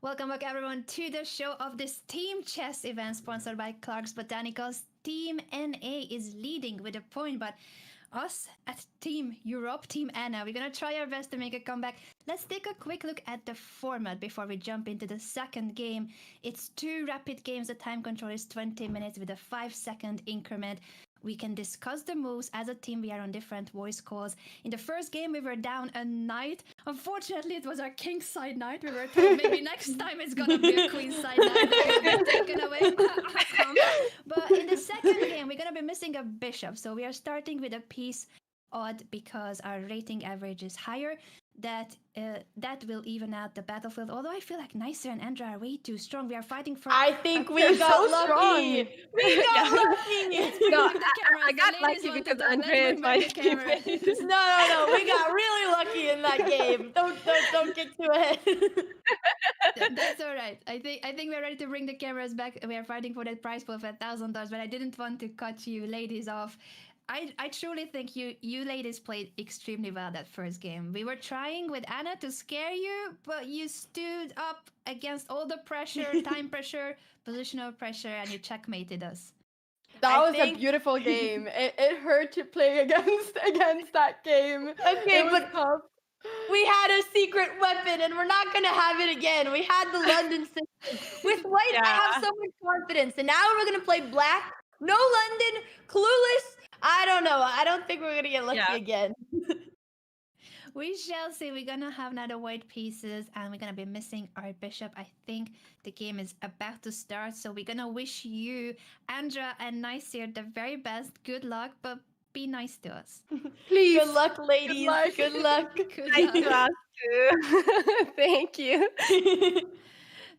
Welcome back, everyone, to the show of this Team Chess event sponsored by Clark's Botanicals. Team NA is leading with a point, but us at Team Europe, Team Anna, we're gonna try our best to make a comeback. Let's take a quick look at the format before we jump into the second game. It's 2 rapid games. The time control is 20 minutes with a 5-second increment. We can discuss the moves. As a team, we are on different voice calls. In the first game, we were down a knight. Unfortunately, it was our king side knight. We were told maybe next time it's gonna be a queen side knight that will be taken away. But in the second game, we're gonna be missing a bishop. So we are starting with a piece odd because our rating average is higher. That will even out the battlefield. Although I feel like Naycir and Andra are way too strong. We are fighting for. I think we got lucky. We got lucky. No, I got lucky because Andrea is my teammate. No. We got really lucky in that game. Don't get too ahead. That's all right. I think we're ready to bring the cameras back. We are fighting for that prize pool of $1,000, but I didn't want to cut you ladies off. I truly think you ladies played extremely well that first game. We were trying with Anna to scare you, but you stood up against all the pressure, time pressure, positional pressure, and you checkmated us. That was a beautiful game. It hurt to play against that game. Okay, but tough. We had a secret weapon, and we're not gonna have it again. We had the London system. With white, I have so much confidence, and now we're gonna play black. No London, clueless. I don't know. I don't think we're gonna get lucky again. We shall see. We're gonna have another white pieces, and we're gonna be missing our bishop. I think the game is about to start, so we're gonna wish you, Andra and Naycir, the very best. Good luck, but be nice to us. Please. Good luck, ladies. Good luck. Good luck too. Thank you.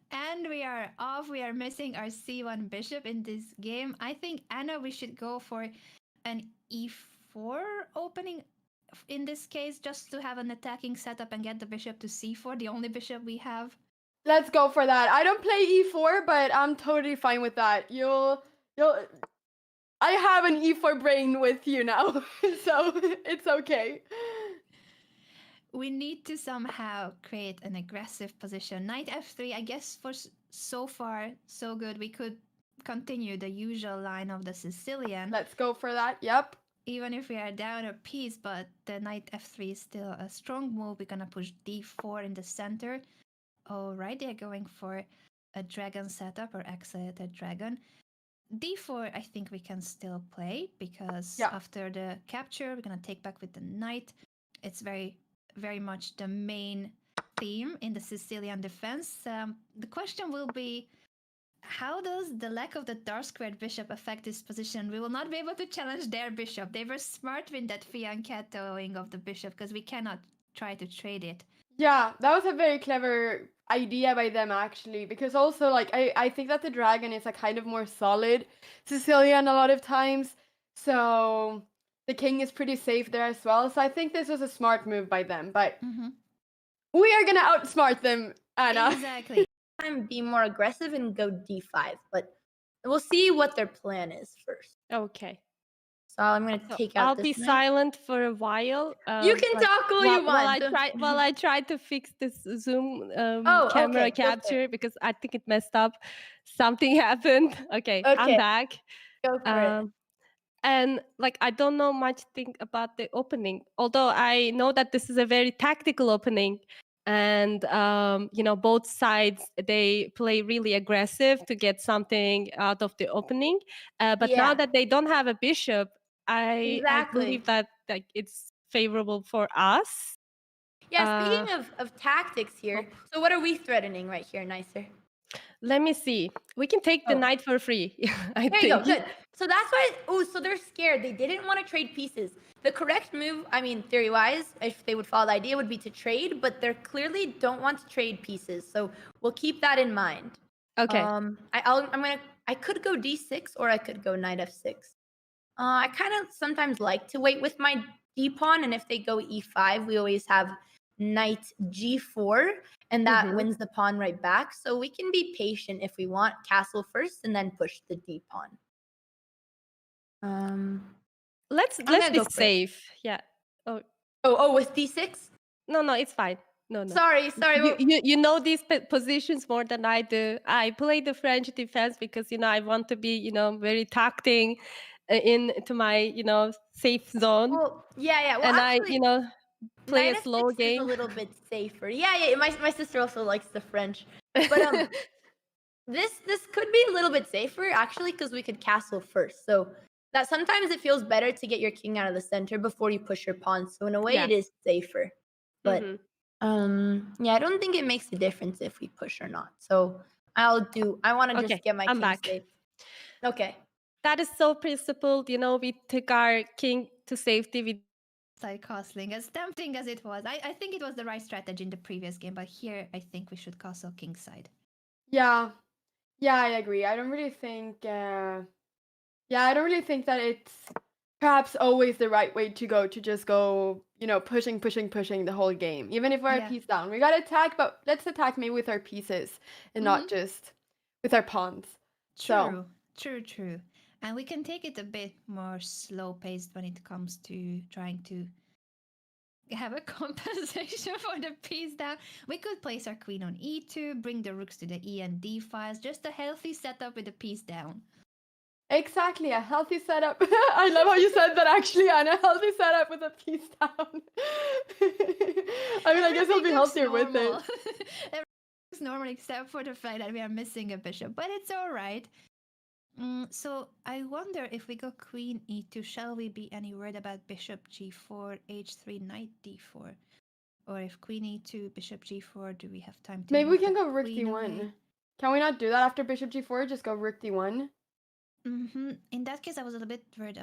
And we are off. We are missing our c1 bishop in this game. I think, Anna, we should go for an e4 opening in this case, just to have an attacking setup and get the bishop to c4, the only bishop we have. Let's go for that. I don't play e4, but I'm totally fine with that. I have an e4 brain with you now, so it's okay. We need to somehow create an aggressive position. Knight f3, I guess for so far, so good. We could continue the usual line of the Sicilian. Let's go for that, yep. Even if we are down a piece, but the knight f3 is still a strong move. We're gonna push d4 in the center. All right, they're going for a dragon setup or accelerated dragon. d4, I think we can still play because after the capture, we're gonna take back with the knight. It's very, very much the main theme in the Sicilian defense. The question will be, how does the lack of the dark squared bishop affect this position? We will not be able to challenge their bishop. They were smart with that fianchettoing of the bishop because we cannot try to trade it. Yeah, that was a very clever idea by them actually, because also like I think that the dragon is a kind of more solid Sicilian a lot of times, so the king is pretty safe there as well. So I think this was a smart move by them, but we are gonna outsmart them, Anna. Exactly. Be more aggressive and go d5, but we'll see what their plan is first. Okay. So I'm gonna take out. I'll be silent for a while. You can talk all you want. While I try to fix this Zoom camera capture because I think it messed up. Something happened. Okay, I'm back. Go for it. And like I don't know much thing about the opening, although I know that this is a very tactical opening. And both sides, they play really aggressive to get something out of the opening, but now that they don't have a bishop, I believe that like it's favorable for us. Speaking of tactics here, so what are we threatening right here, Naycir? Let me see. We can take the knight for free. There you go. Good. So that's why. So they're scared. They didn't want to trade pieces. The correct move, I mean, theory-wise, if they would follow the idea, would be to trade. But they clearly don't want to trade pieces. So we'll keep that in mind. Okay. I could go d6 or I could go knight f6. I kind of sometimes like to wait with my d pawn, and if they go e5, we always have knight g4, and that wins the pawn right back. So we can be patient if we want, castle first and then push the d pawn. Let's be safe. Yeah. Oh, with d6? No, it's fine. No, no. Sorry. You know these positions more than I do. I play the French defense because I want to be very tacting into my safe zone, Well, yeah. Well, and I actually, play knight a slow f6 is a game. little bit safer. Yeah. My sister also likes the French, but this could be a little bit safer actually because we could castle first. So that sometimes it feels better to get your king out of the center before you push your pawn. So in a way, Yeah. it is safer. But Mhm. yeah, I don't think it makes a difference if we push or not. So I want to Okay, just get my I'm king back. safe. Okay. That is so principled. We took our king to safety. We Side castling, as tempting as it was. I think it was the right strategy in the previous game, but here I think we should castle kingside. Yeah. Yeah, I agree. I don't really think I don't really think that it's perhaps always the right way to go, to just go, pushing the whole game. Even if we're a Yeah. piece down. We gotta attack, but let's attack maybe with our pieces and not just with our pawns. So True. And we can take it a bit more slow paced when it comes to trying to have a compensation for the piece down. We could place our queen on e2, bring the rooks to the e and d files, just a healthy setup with the piece down. exactly, a healthy setup. I love how you said that actually, Anna. Healthy setup with a piece down. I mean, I guess I'll be healthier with it. Everything looks normal except for the fact that we are missing a bishop, but it's all right. So I wonder if we go queen e2, shall we be any worried about bishop g4, h3, knight d4? Or if queen e2, bishop g4, do we have time to Maybe we move can the go rook queen d1. away? Can we not do that after bishop g4? Just go rook d1? In that case, I was a bit worried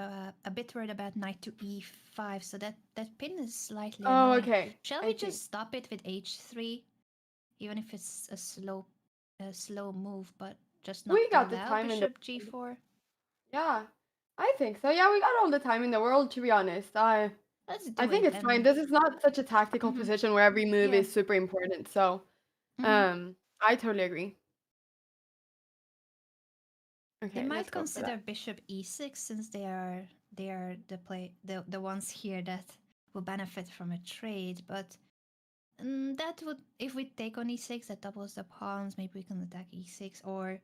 about knight to e5, so that pin is slightly annoying. Okay. Shall we just stop it with h3, even if it's a slow move, but just not We got the allow time in the bishop g4? Yeah, I think so. Yeah, we got all the time in the world, to be honest. Let's do I think it. it's fine. This is not such a tactical position where every move Yeah. is super important. So, I totally agree. Okay, They let's might go for consider that. bishop e6 since they are the ones here that will benefit from a trade, but that would, if we take on e6, that doubles the pawns. Maybe we can attack e6, or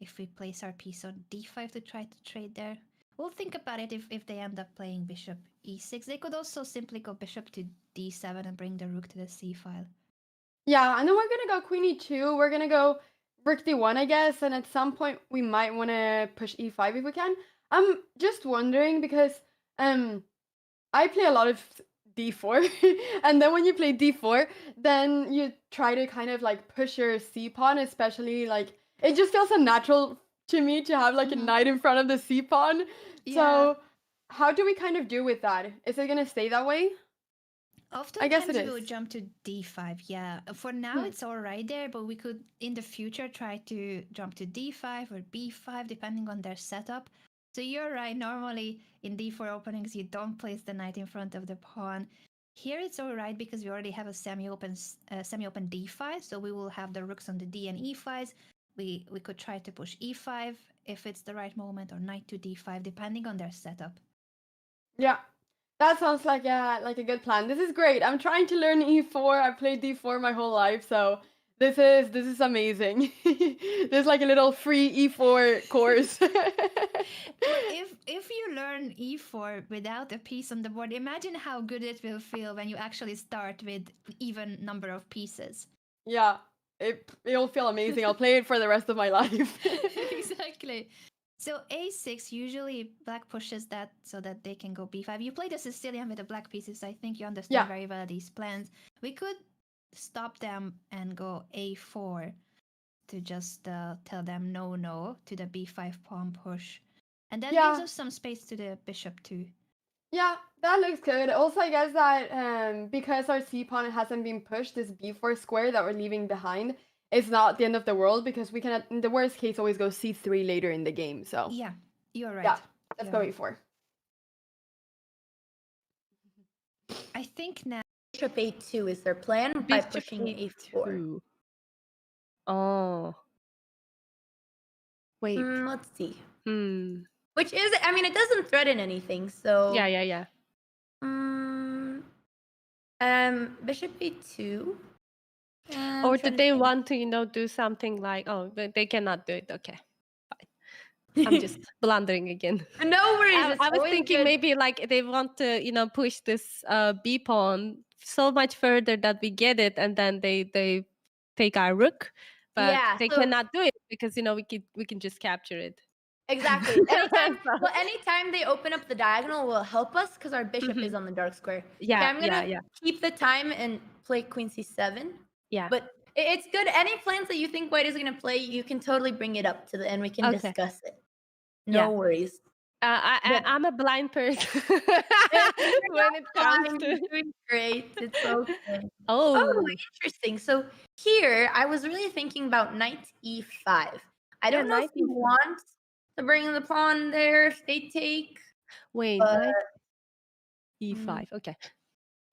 if we place our piece on d5 to try to trade there. We'll think about it if they end up playing bishop e6. They could also simply go bishop to d7 and bring the rook to the c file. Yeah, and then we're gonna go queen e2. We're gonna go rook d1, I guess, and at some point we might want to push e5 if we can. I'm just wondering because I play a lot of d4, and then when you play d4, then you try to kind of like push your c pawn, especially like it just feels unnatural to me to have like a knight in front of the c pawn. Yeah. So how do we kind of do with that? Is it gonna stay that way? Oftentimes I guess it we is. would jump to d5, yeah. For now it's all right there, but we could in the future try to jump to d5 or b5 depending on their setup. So you're right, normally in d4 openings you don't place the knight in front of the pawn. Here it's all right because we already have a semi-open d5, so we will have the rooks on the d and e files. We could try to push e5 if it's the right moment, or knight to d5 depending on their setup. Yeah. That sounds like a good plan. This is great. I'm trying to learn e4. I played d4 my whole life, so this is amazing. There's like a little free e4 course. Well, if you learn e4 without a piece on the board, imagine how good it will feel when you actually start with even number of pieces. Yeah, it'll feel amazing. I'll play it for the rest of my life. Exactly. So a6, usually black pushes that so that they can go b5. You play the Sicilian with the black pieces. I think you understand very well these plans. We could stop them and go a4 to just tell them no to the b5 pawn push. And that leaves us some space to the bishop too. Yeah, that looks good. Also, I guess that because our c pawn hasn't been pushed, this b4 square that we're leaving behind is not the end of the world because we can, in the worst case, always go c3 later in the game. So yeah, you're right. Yeah, let's go e4. I think now bishop a2 is their plan by pushing a4. Oh. Wait. Let's see. Which is, I mean, it doesn't threaten anything, so. Yeah. Bishop a2. Or do they want to, do something like, oh, they cannot do it? Okay, fine. I'm just blundering again. No worries. I was thinking good. maybe like they want to, push this B pawn so much further that we get it, and then they take our rook, but Yeah, they so- cannot do it because we can just capture it. Exactly. Anytime they open up the diagonal will help us because our bishop is on the dark square. Yeah, Okay, I'm gonna yeah. keep the time and play queen c7. Yeah. But it's good. Any plans that you think white is gonna play, you can totally bring it up to the end. We can Okay. discuss it. Yeah. No worries. I'm a blind person when it comes to. You're doing great. It's okay. Oh, Interesting. So here, I was really thinking about knight e5. I don't know if knight you E5. want to bring the pawn there if they take. Wait, but knight E5. Okay,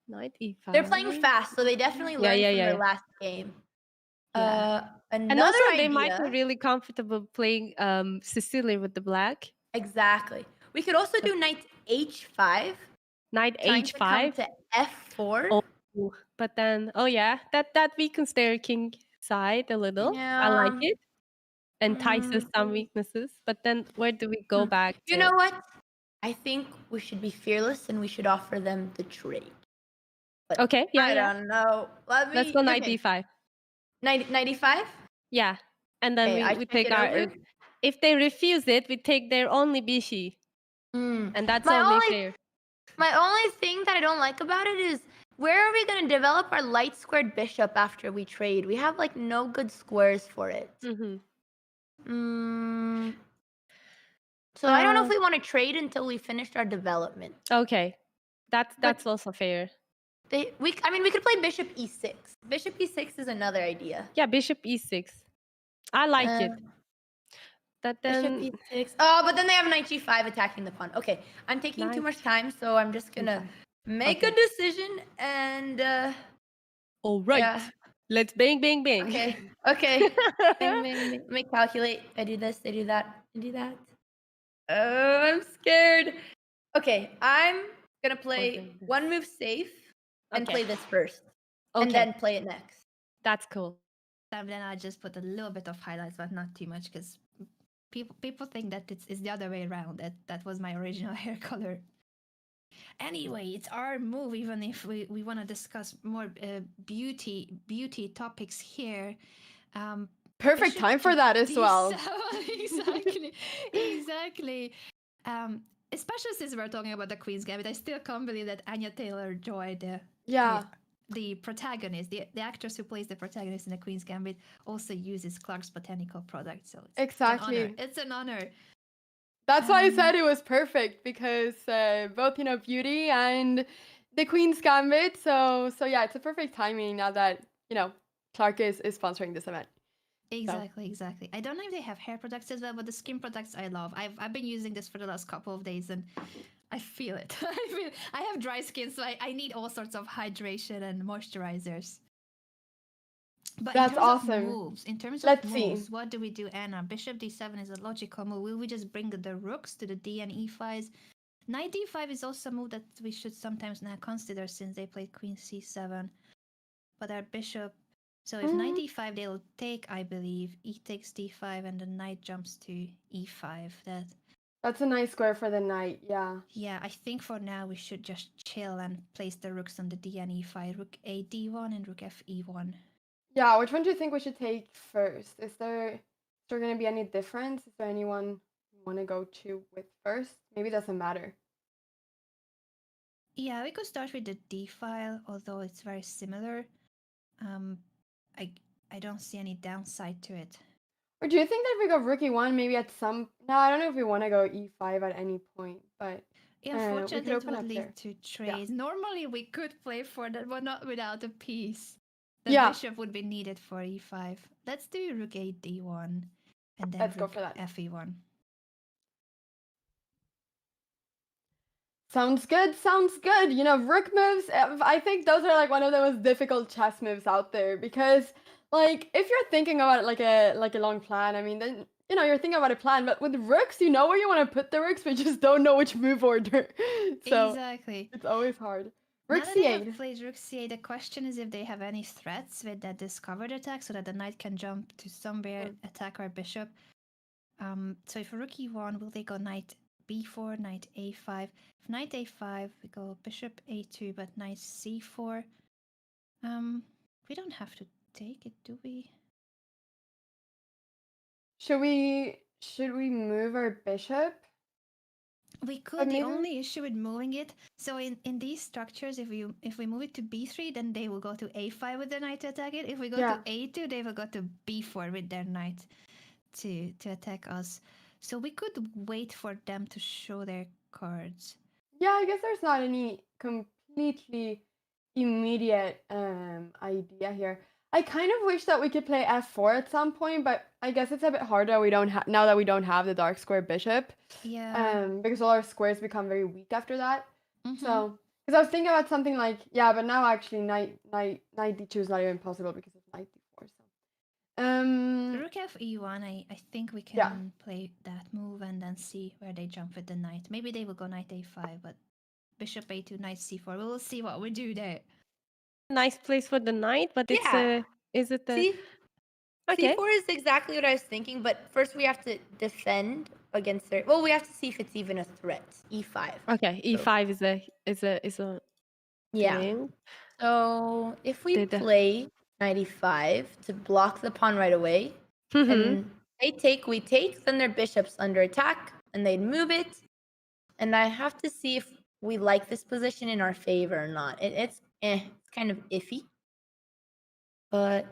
knight E5. They're playing fast, so they definitely learned from their last game. Yeah. And Another also, idea. they might be really comfortable playing Sicily with the black. Exactly. We could also do knight h5. Knight trying to come H5. to f4. Oh, but then, that weakens their king side a little. I like Yeah. it. Entices some weaknesses. But then, where do we go back to? You know what? I think we should be fearless and we should offer them the trade. But Okay, yeah, I don't know. Let's go knight D5. Knight e5? Yeah, and then we take our. If they refuse it, we take their only bishi, and that's only fair. My only thing that I don't like about it is where are we going to develop our light squared bishop after we trade? We have like no good squares for it. So I don't know if we want to trade until we finished our development. Okay, that's also fair. We could play bishop e6. Bishop e6 is another idea. Yeah, bishop e6. I like it. That then bishop e6. Oh, but then they have knight g5 attacking the pawn. Okay, I'm taking too much time, so I'm just gonna make a decision and. All right. Yeah. Let's bang, bang, bang. Okay. Bang, bang, bang. Let me calculate. I do this. I do that. I do that. Oh, I'm scared. Okay, I'm gonna play one move safe and play this first, and then play it next. That's cool. And then I just put a little bit of highlights, but not too much, because people think that it's the other way around. That was my original hair color. Anyway, it's our move, even if we want to discuss more beauty topics here. Perfect time for that as well. Exactly. Especially since we're talking about the Queen's Gambit, I still can't believe that Anya Taylor-Joy, the protagonist, the actress who plays the protagonist in the Queen's Gambit, also uses Clark's Botanical product. So it's an honor. That's why I said it was perfect, because both beauty and the Queen's Gambit. So yeah, it's a perfect timing now that Clark is sponsoring this event. Exactly. I don't know if they have hair products as well, but the skin products I love. I've been using this for the last couple of days and I feel it. I have dry skin, so I need all sorts of hydration and moisturizers. But that's awesome. In terms of moves, what do we do, Anna? Bishop d7 is a logical move. Will we just bring the rooks to the d and e5s? Knight d5 is also a move that we should sometimes now consider, since they played queen c7. But our bishop... So if knight d5, they'll take, I believe, e takes d5, and the knight jumps to e5. That's a nice square for the knight, yeah. Yeah, I think for now we should just chill and place the rooks on the d and e5. Rook a d1 and rook f e1. Yeah, which one do you think we should take first? Is there going to be any difference? Is there anyone you want to go with first? Maybe it doesn't matter. Yeah, we could start with the d file, although it's very similar. I don't see any downside to it. Or do you think that if we go rook e1, maybe at some... No, I don't know if we want to go e5 at any point, but... Unfortunately, it would lead to trades. Yeah. Normally, we could play for that, but not without a piece. The bishop would be needed for e5. Let's do rook a d1, and then go for that. fe1. Sounds good. Rook moves, I think those are like one of the most difficult chess moves out there, because if you're thinking about it like a long plan, I mean, then you're thinking about a plan, but with rooks, you know where you want to put the rooks, but you just don't know which move order. So exactly. It's always hard. Rook Now that they c8. have played Rook C8, the question is if they have any threats with that discovered attack so that the knight can jump to somewhere, attack our bishop. So if Rook E1, will they go knight B4, knight A5? If knight A5, we go bishop A2, but knight C4. We don't have to take it, do we? Should we move our bishop? We could. The maybe- only issue with moving it, so in these structures, if we move it to B3, then they will go to A5 with their knight to attack it. If we go Yeah. to A2, they will go to B4 with their knight to attack us. So we could wait for them to show their cards. Yeah, I guess there's not any completely immediate idea here. I kind of wish that we could play f4 at some point, but I guess it's a bit harder. We don't now that we don't have the dark square bishop. Yeah. Because all our squares become very weak after that. Mhm. So, because I was thinking about something like, yeah, but now actually knight d2 is not even possible because of knight d4. So, Rook f e1, I think we can play that move and then see where they jump with the knight. Maybe they will go knight a5, but bishop a2, knight c4. We will see what we do there. Nice place for the knight, but it's Yeah. is it the See, okay? C4 is exactly what I was thinking, but first we have to defend against their. Well, we have to see if it's even a threat. E5. Okay, e5 is a Yeah. thing. So if we Did the- play knight e5 to block the pawn right away, Mhm. and they take, we take, then their bishop's under attack, and they'd move it. And I have to see if we like this position in our favor or not. It's kind of iffy. But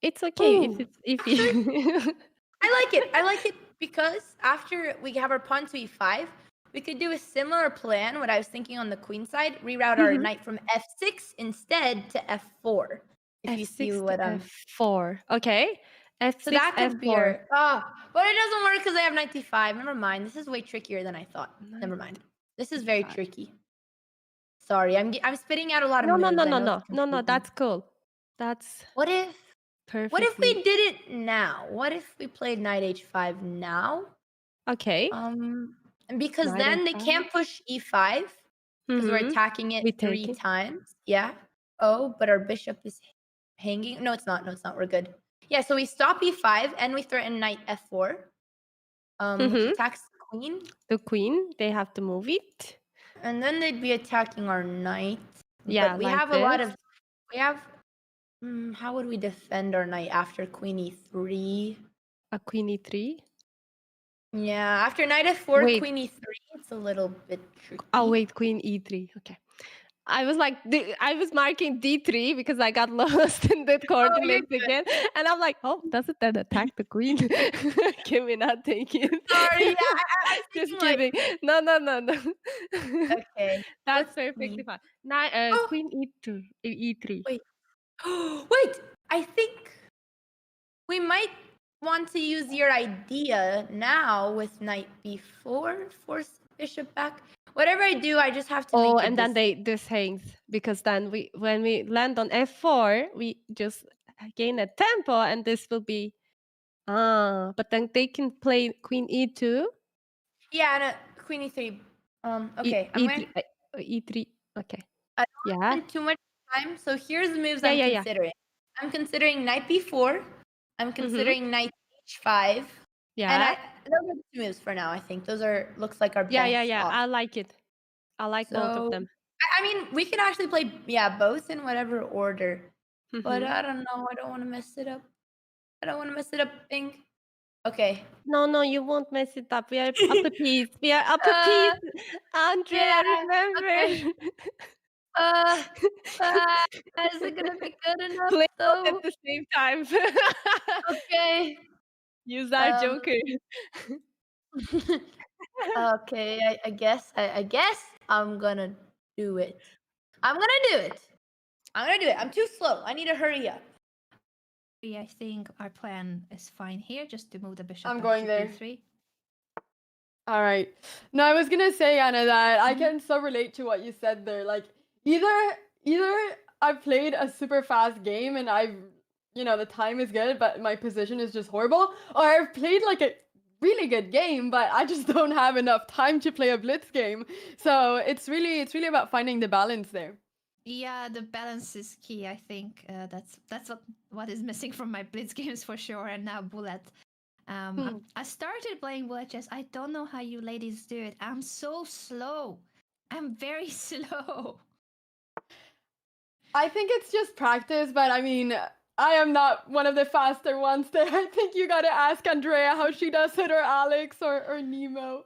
It's okay if Ooh, it's iffy. I like it because after we have our pawn to e5, we could do a similar plan, what I was thinking on the queen side, reroute our Mhm. knight from f6 instead to f4. If you see F6 what to I'm... F4. Okay. F6, So that could be F4. our... but it doesn't work because I have knight d5. Never mind. This is way trickier than I thought. Never mind. This is very d5. tricky. Sorry, I'm spitting out a lot of No, moves. no, I no, know no, it's no, no. confusing. That's cool. That's What if perfectly we did it now? What if we played knight h5 now? okay. Because Knight then they h5. can't push e5 because we're Mhm. attacking it We 3 take it. times. Yeah. Oh, but our bishop is hanging. No, it's not. No, it's not. We're good. Yeah, so we stop e5 and we threaten knight f4, which Mhm. attacks the queen. The queen, they have to move it. And then they'd be attacking our knight. Yeah, But we like have a lot this. of... We have... how would we defend our knight after queen e3? A queen e3. Yeah, after knight f4, Wait. queen e3, it's a little bit tricky. Oh wait, queen e3. Okay. I was like, I was marking d3 because I got lost in the coordinates again, and I'm like, oh, does it then attack the queen? Can we not take it? Sorry, yeah, I was Just thinking, like, kidding. No, no, no, no. okay. That's let's perfectly see. fine. Now, Oh. queen e2, e3. Wait. Wait, I think we might want to use your idea now with knight b4, force bishop back. Whatever I do, I just have to make it And then this... this hangs because then when we land on f4, we just gain a tempo, and this will be but then they can play queen e2. Yeah, no, queen e3. Okay, I'm going to... e3. Okay. I Yeah. spend too much time. So here's the moves Yeah, I'm yeah, yeah. considering. I'm considering knight b4. I'm considering knight h5. Yeah. And those are the 2 moves for now, I think. Those are... looks like our best Yeah. options. I like it. I like both of So, them. I mean, we can actually play, both in whatever order. But I don't know. I don't want to mess it up. Bing. Okay. No, you won't mess it up. We are up a piece. We are up a piece. Andrea, yeah, remember. okay. Is it gonna be good enough Play both though? at the same time. Okay. Use our joker. Okay, I guess I'm gonna do it. I'm too slow. I need to hurry up. I think our plan is fine here, just to move the bishop I'm back going to there. b3. All right. No, I was gonna say, Anna, that I can so relate to what you said there. Like, either I've played a super fast game and the time is good, but my position is just horrible, or I've played like a really good game, but I just don't have enough time to play a blitz game. So it's really about finding the balance there. Yeah, the balance is key. I think that's what is missing from my blitz games for sure. And now bullet. I started playing bullet chess. I don't know how you ladies do it. I'm so slow. I'm very slow. I think it's just practice, but I mean, I am not one of the faster ones there. I think you gotta ask Andrea how she does it, or Alex, or Nemo.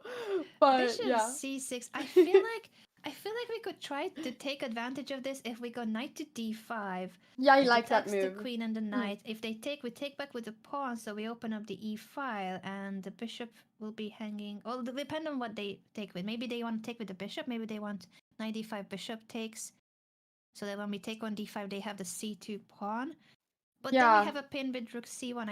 But Bishop yeah. c6. I feel like we could try to take advantage of this if we go knight to d5. Yeah, I It like that attacks move. the queen and the knight. If they take, we take back with the pawn, so we open up the e file, and the bishop will be hanging. Well, it depends on what they take with. Maybe they want to take with the bishop. Maybe they want knight d5 bishop takes, so that when we take on d5, they have the c2 pawn. But then Yeah. we have a pin with rook c1.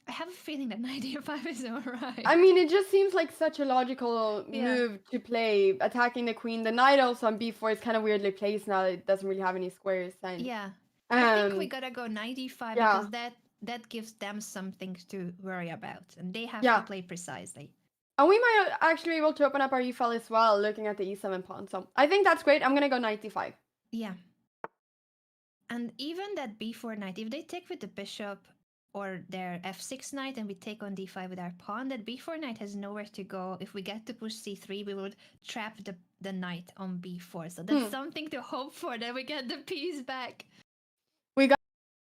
I have a feeling that knight d5 is alright. I mean, it just seems like such a logical move to play, attacking the queen. The knight also on b4 is kind of weirdly placed now. It doesn't really have any squares. And yeah. I think we gotta go knight d5 because that gives them something to worry about, and they have to play precisely. And we might actually be able to open up our e file as well, looking at the e7 pawn. So I think that's great. I'm gonna go knight d5. Yeah. And even that b4 knight, if they take with the bishop or their f6 knight and we take on d5 with our pawn, that b4 knight has nowhere to go. If we get to push c3, we would trap the knight on b4. So that's something to hope for, that we get the piece back.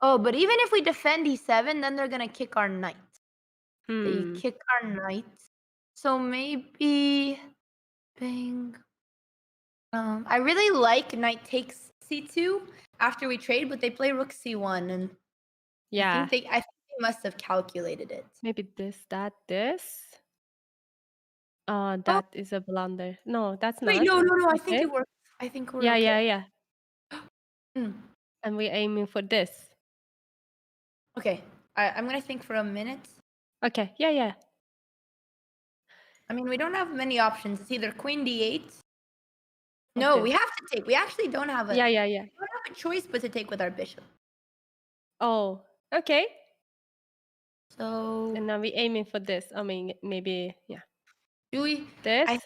Oh, but even if we defend e7, then they're gonna kick our knight. They kick our knight. So maybe bang. I really like knight takes c2 after we trade, but they play rook c1, and I think they must have calculated it. Maybe this. That is a blunder. No, that's not. Wait, no. I think it works. I think we're okay. Yeah. And we're aiming for this. Okay, I'm gonna think for a minute. Okay, yeah. I mean, we don't have many options. It's either queen d8. No, we have to take. We actually don't have Yeah. We don't have a choice but to take with our bishop. Oh, okay. So. And now we're aiming for this. I mean, maybe, yeah. Do we? This?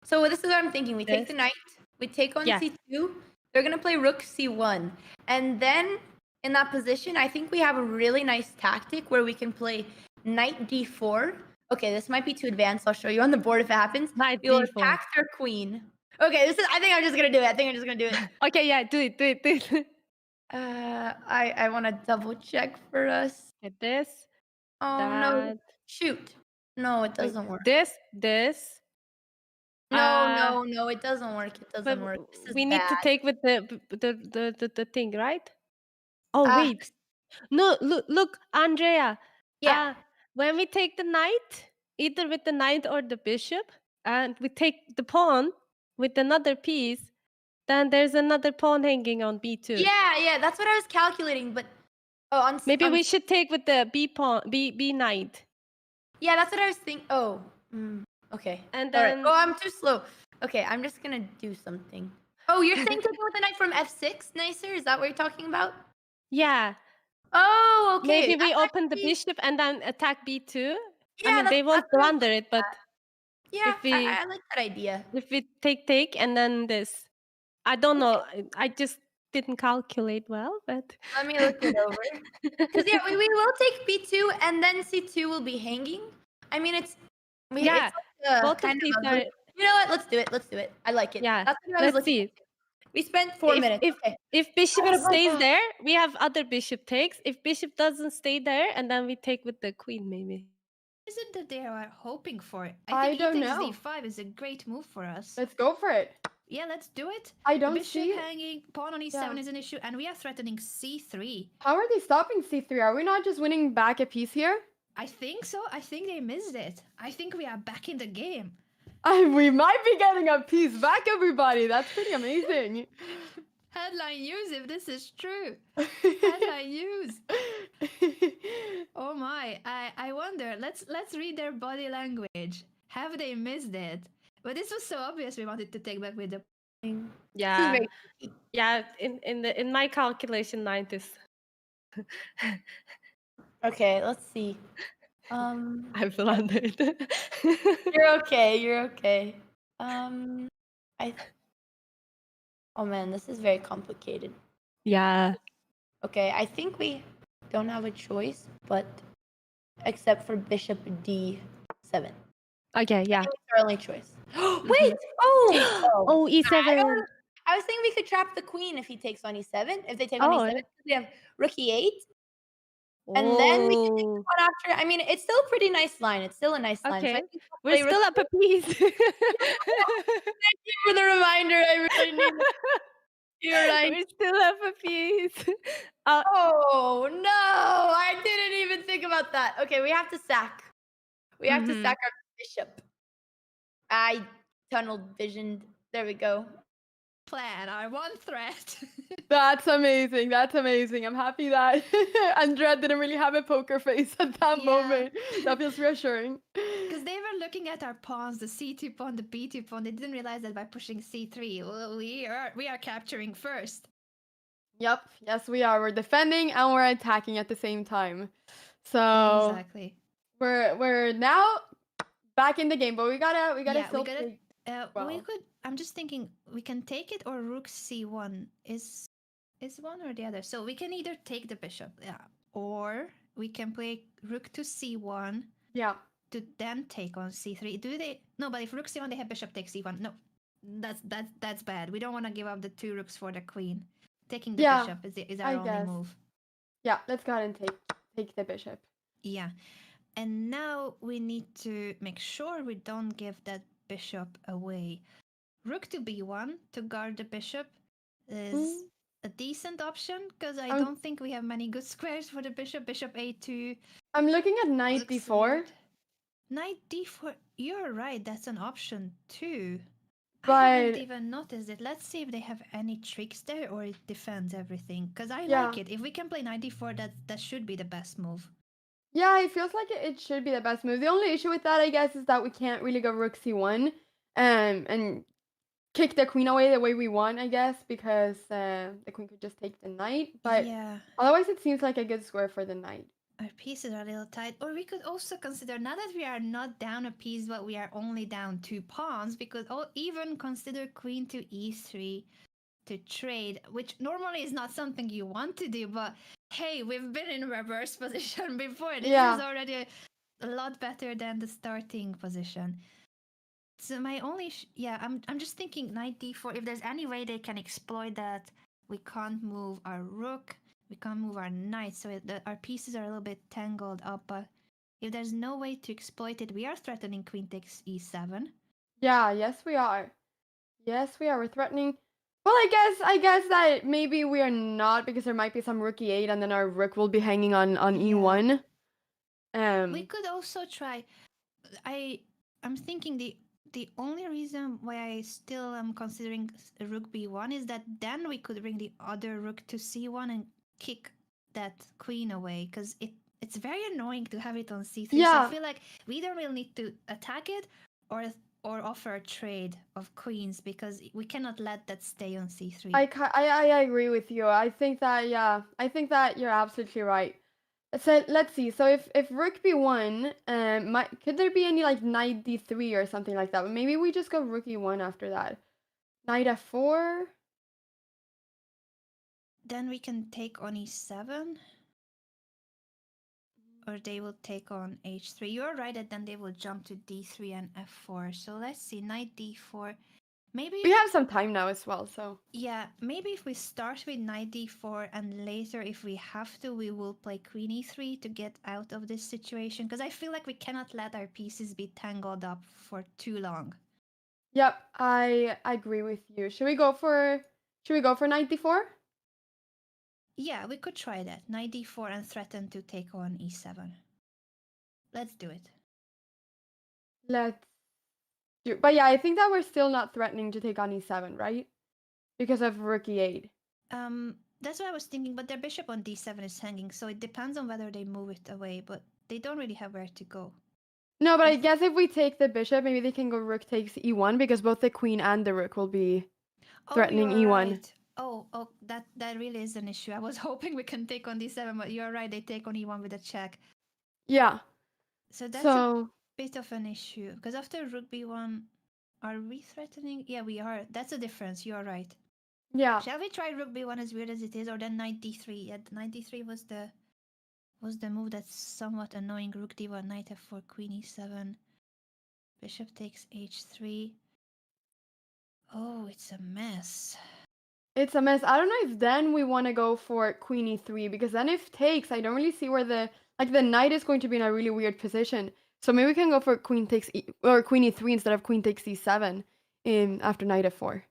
So this is what I'm thinking. We take the knight. We take on c2. They're gonna play rook c1, and then in that position, I think we have a really nice tactic where we can play knight d4. Okay, this might be too advanced. I'll show you on the board if it happens. We'll attack their queen. Okay, I think I'm just gonna do it. Okay, yeah, do it. I want to double check for us. Get this. Oh no! Shoot! No, it doesn't work. This. No, it doesn't work. We need to take with the thing, right? Oh wait. No, look, Andrea. Yeah. When we take the knight, either with the knight or the bishop, and we take the pawn with another piece, then there's another pawn hanging on b2. Yeah, that's what I was calculating, but maybe we should take with the b knight. Yeah, that's what I was thinking. Okay. And then I'm too slow. Okay, I'm just gonna do something. Oh, you're saying taking with the knight from f6, Naycir? Is that what you're talking about? Yeah. Oh, okay. Maybe we open the bishop and then attack b2. Yeah, I mean, they won't blunder it, but yeah, I like that idea. If we take and then this, I don't know. I just didn't calculate well, but let me look it over. Because we will take b2 and then c2 will be hanging. I mean, it's both kind of of you know what? Let's do it. I like it. Yeah, that's what I was looking at. We spent 4 minutes. If bishop stays there, we have other bishop takes. If bishop doesn't stay there, and then we take with the queen, maybe. Is it that they are hoping for it? I think don't e takes know. d5 is a great move for us. Let's go for it. Yeah, let's do it. I don't bishop see it. hanging, pawn on e7 is an issue, and we are threatening c3. How are they stopping c3? Are we not just winning back a piece here? I think so. I think they missed it. I think we are back in the game. We might be getting a piece back, everybody. That's pretty amazing. Headline news if this is true. Headline news. Oh my. I wonder. Let's read their body language. Have they missed it? But this was so obvious we wanted to take back with the Yeah. Yeah, in my calculation 9 is Okay, let's see. I've landed. You're okay. You're okay. I. Oh man, this is very complicated. Yeah. Okay, I think we don't have a choice, but except for bishop d7. Okay, yeah. It's our only choice. Wait! Oh! Oh, I E7. was thinking we could trap the queen if he takes on e7. If they take on Oh. e7, we have rook e8. And then we can take the Oh. one after. I mean, it's still a pretty nice line. It's still a nice line. So I Okay. think we'll We're play rook still up a piece. Thank you for the reminder. I really need it. You're right. We're still up a piece. Oh no! I didn't even think about that. Okay, we have to sack. We have to Mhm. sack our bishop. I tunnel visioned. There we go. Plan our one threat. That's amazing. That's amazing. I'm happy that Andrea didn't really have a poker face at that Yeah. moment. That feels reassuring. Because they were looking at our pawns, the c2 pawn, the b2 pawn. They didn't realize that by pushing c3, well, we are capturing first. Yep. Yes, we are. We're defending and we're attacking at the same time. So Exactly. we're now back in the game, but we gotta Yeah, still we gotta. play We well. could. I'm just thinking we can take it or rook c1 is one or the other. So we can either take the bishop, yeah, or we can play rook to c1 Yeah. to then take on c3. Do they? No, but if rook c1, they have bishop takes c1. No, that's bad. We don't want to give up the two rooks for the queen. Taking the Yeah, bishop is our I only guess. move. Yeah, let's go ahead and take the bishop. Yeah, and now we need to make sure we don't give that bishop away. Rook to b1 to guard the bishop is a decent option because I don't think we have many good squares for the bishop. Bishop a2. I'm looking at knight looks d4. weird. Knight d4. You're right. That's an option too. I But haven't even noticed it. Let's see if they have any tricks there or it defends everything. Because I Yeah. like it. If we can play knight d4, that should be the best move. yeah, it feels like it should be the best move. The only issue with that, I guess, is that we can't really go rook c1 and kick the queen away the way we want, I guess, because the queen could just take the knight. But yeah, otherwise, it seems like a good square for the knight. our pieces are a little tight. Or we could also consider, now that we are not down a piece, but we are only down 2 pawns, we could even consider queen to e3 to trade, which normally is not something you want to do, but hey, we've been in reverse position before. This is already a lot better than the starting position. So my only I'm just thinking knight d4. If there's any way they can exploit that, we can't move our rook, we can't move our knight, so our pieces are a little bit tangled up. But if there's no way to exploit it, we are threatening queen takes e7. Yeah, yes we are. Yes, we are. We're threatening. Well, I guess that maybe we are not because there might be some rook e8 and then our rook will be hanging on e1. We could also try. I'm thinking the only reason why I still am considering rook b1 is that then we could bring the other rook to c1 and kick that queen away because it's very annoying to have it on c3. So I feel like we either will need to attack it or offer a trade of queens because we cannot let that stay on c3. I agree with you. I think that you're absolutely right. So let's see. So if rook b1, could there be any like knight d3 or something like that? But maybe we just go rook e1 after that. Knight f4. Then we can take on e7. Or they will take on h3. You're right that then they will jump to d3 and f4. So let's see, knight d4. Maybe we have some time now as well, so yeah, maybe if we start with knight d4 and later if we have to, we will play queen e3 to get out of this situation. Because I feel like we cannot let our pieces be tangled up for too long. Yep, I agree with you. Should we go for knight d4? Yeah, we could try that. Knight d4 and threaten to take on e7. Let's do it. Let's do. But yeah, I think that we're still not threatening to take on e7, right? Because of rook e8. That's what I was thinking, but their bishop on d7 is hanging, so it depends on whether they move it away, but they don't really have where to go. No, but I guess if we take the bishop, maybe they can go rook takes e1 because both the queen and the rook will be threatening e1. Right. Oh, that really is an issue. I was hoping we can take on d7, but you're right, they take on e1 with a check. Yeah. So that's a So bit of an issue because after rook b1, are we threatening? Yeah, we are. That's a difference. You are right. yeah, Shall we try rook b1 as weird as it is, or then knight d3? Yeah, knight d3 was the move that's somewhat annoying. Rook d1, knight f4, queen e7, bishop takes h3. Oh, it's a mess. it's a mess. I don't know if then we want to go for queen e3 because then if takes, I don't really see where the knight is going to be in a really weird position. So maybe we can go for queen takes or queen e3 instead of queen takes e7 in after knight f4.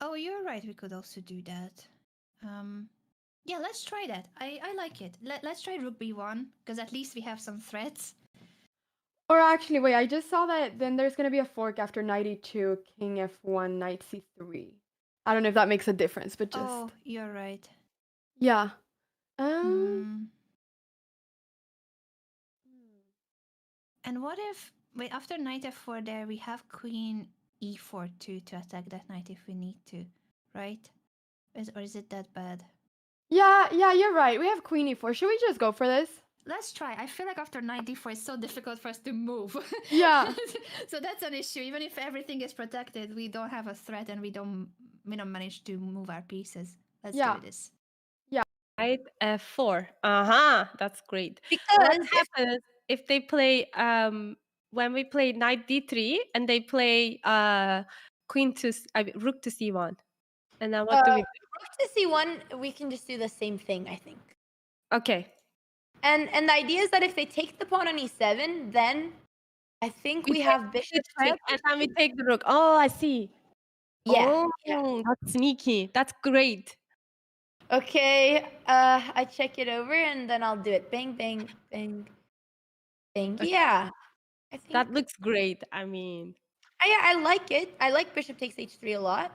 Oh, you're right. We could also do that. Yeah, let's try that. I like it. Let's try rook b1 because at least we have some threats. Or actually, wait, I just saw that then there's going to be a fork after knight e2, king f1, knight c3. I don't know if that makes a difference, but just Oh, you're right. yeah. And what if wait after knight f4 there we have queen e4 too to attack that knight if we need to, right? Or is it that bad? Yeah, you're right. We have queen e4. Should we just go for this? Let's try. I feel like after knight d4 it's so difficult for us to move. Yeah. So that's an issue. Even if everything is protected, we don't have a threat and we don't manage to move our pieces. Let's do this. Knight f4. That's great. Because What happens if they play when we play knight d3 and they play rook to c1? And then what do we do? rook to c1, we can just do the same thing, I think. Okay. And the idea is that if they take the pawn on e7, then I think we have bishop take. And then we take the rook. Oh, I see. Yeah. That's sneaky. That's great. Okay. I check it over and then I'll do it. Bang, bang, bang, bang. Okay. Yeah. I think That looks great. I mean, I like it. I like bishop takes h3 a lot.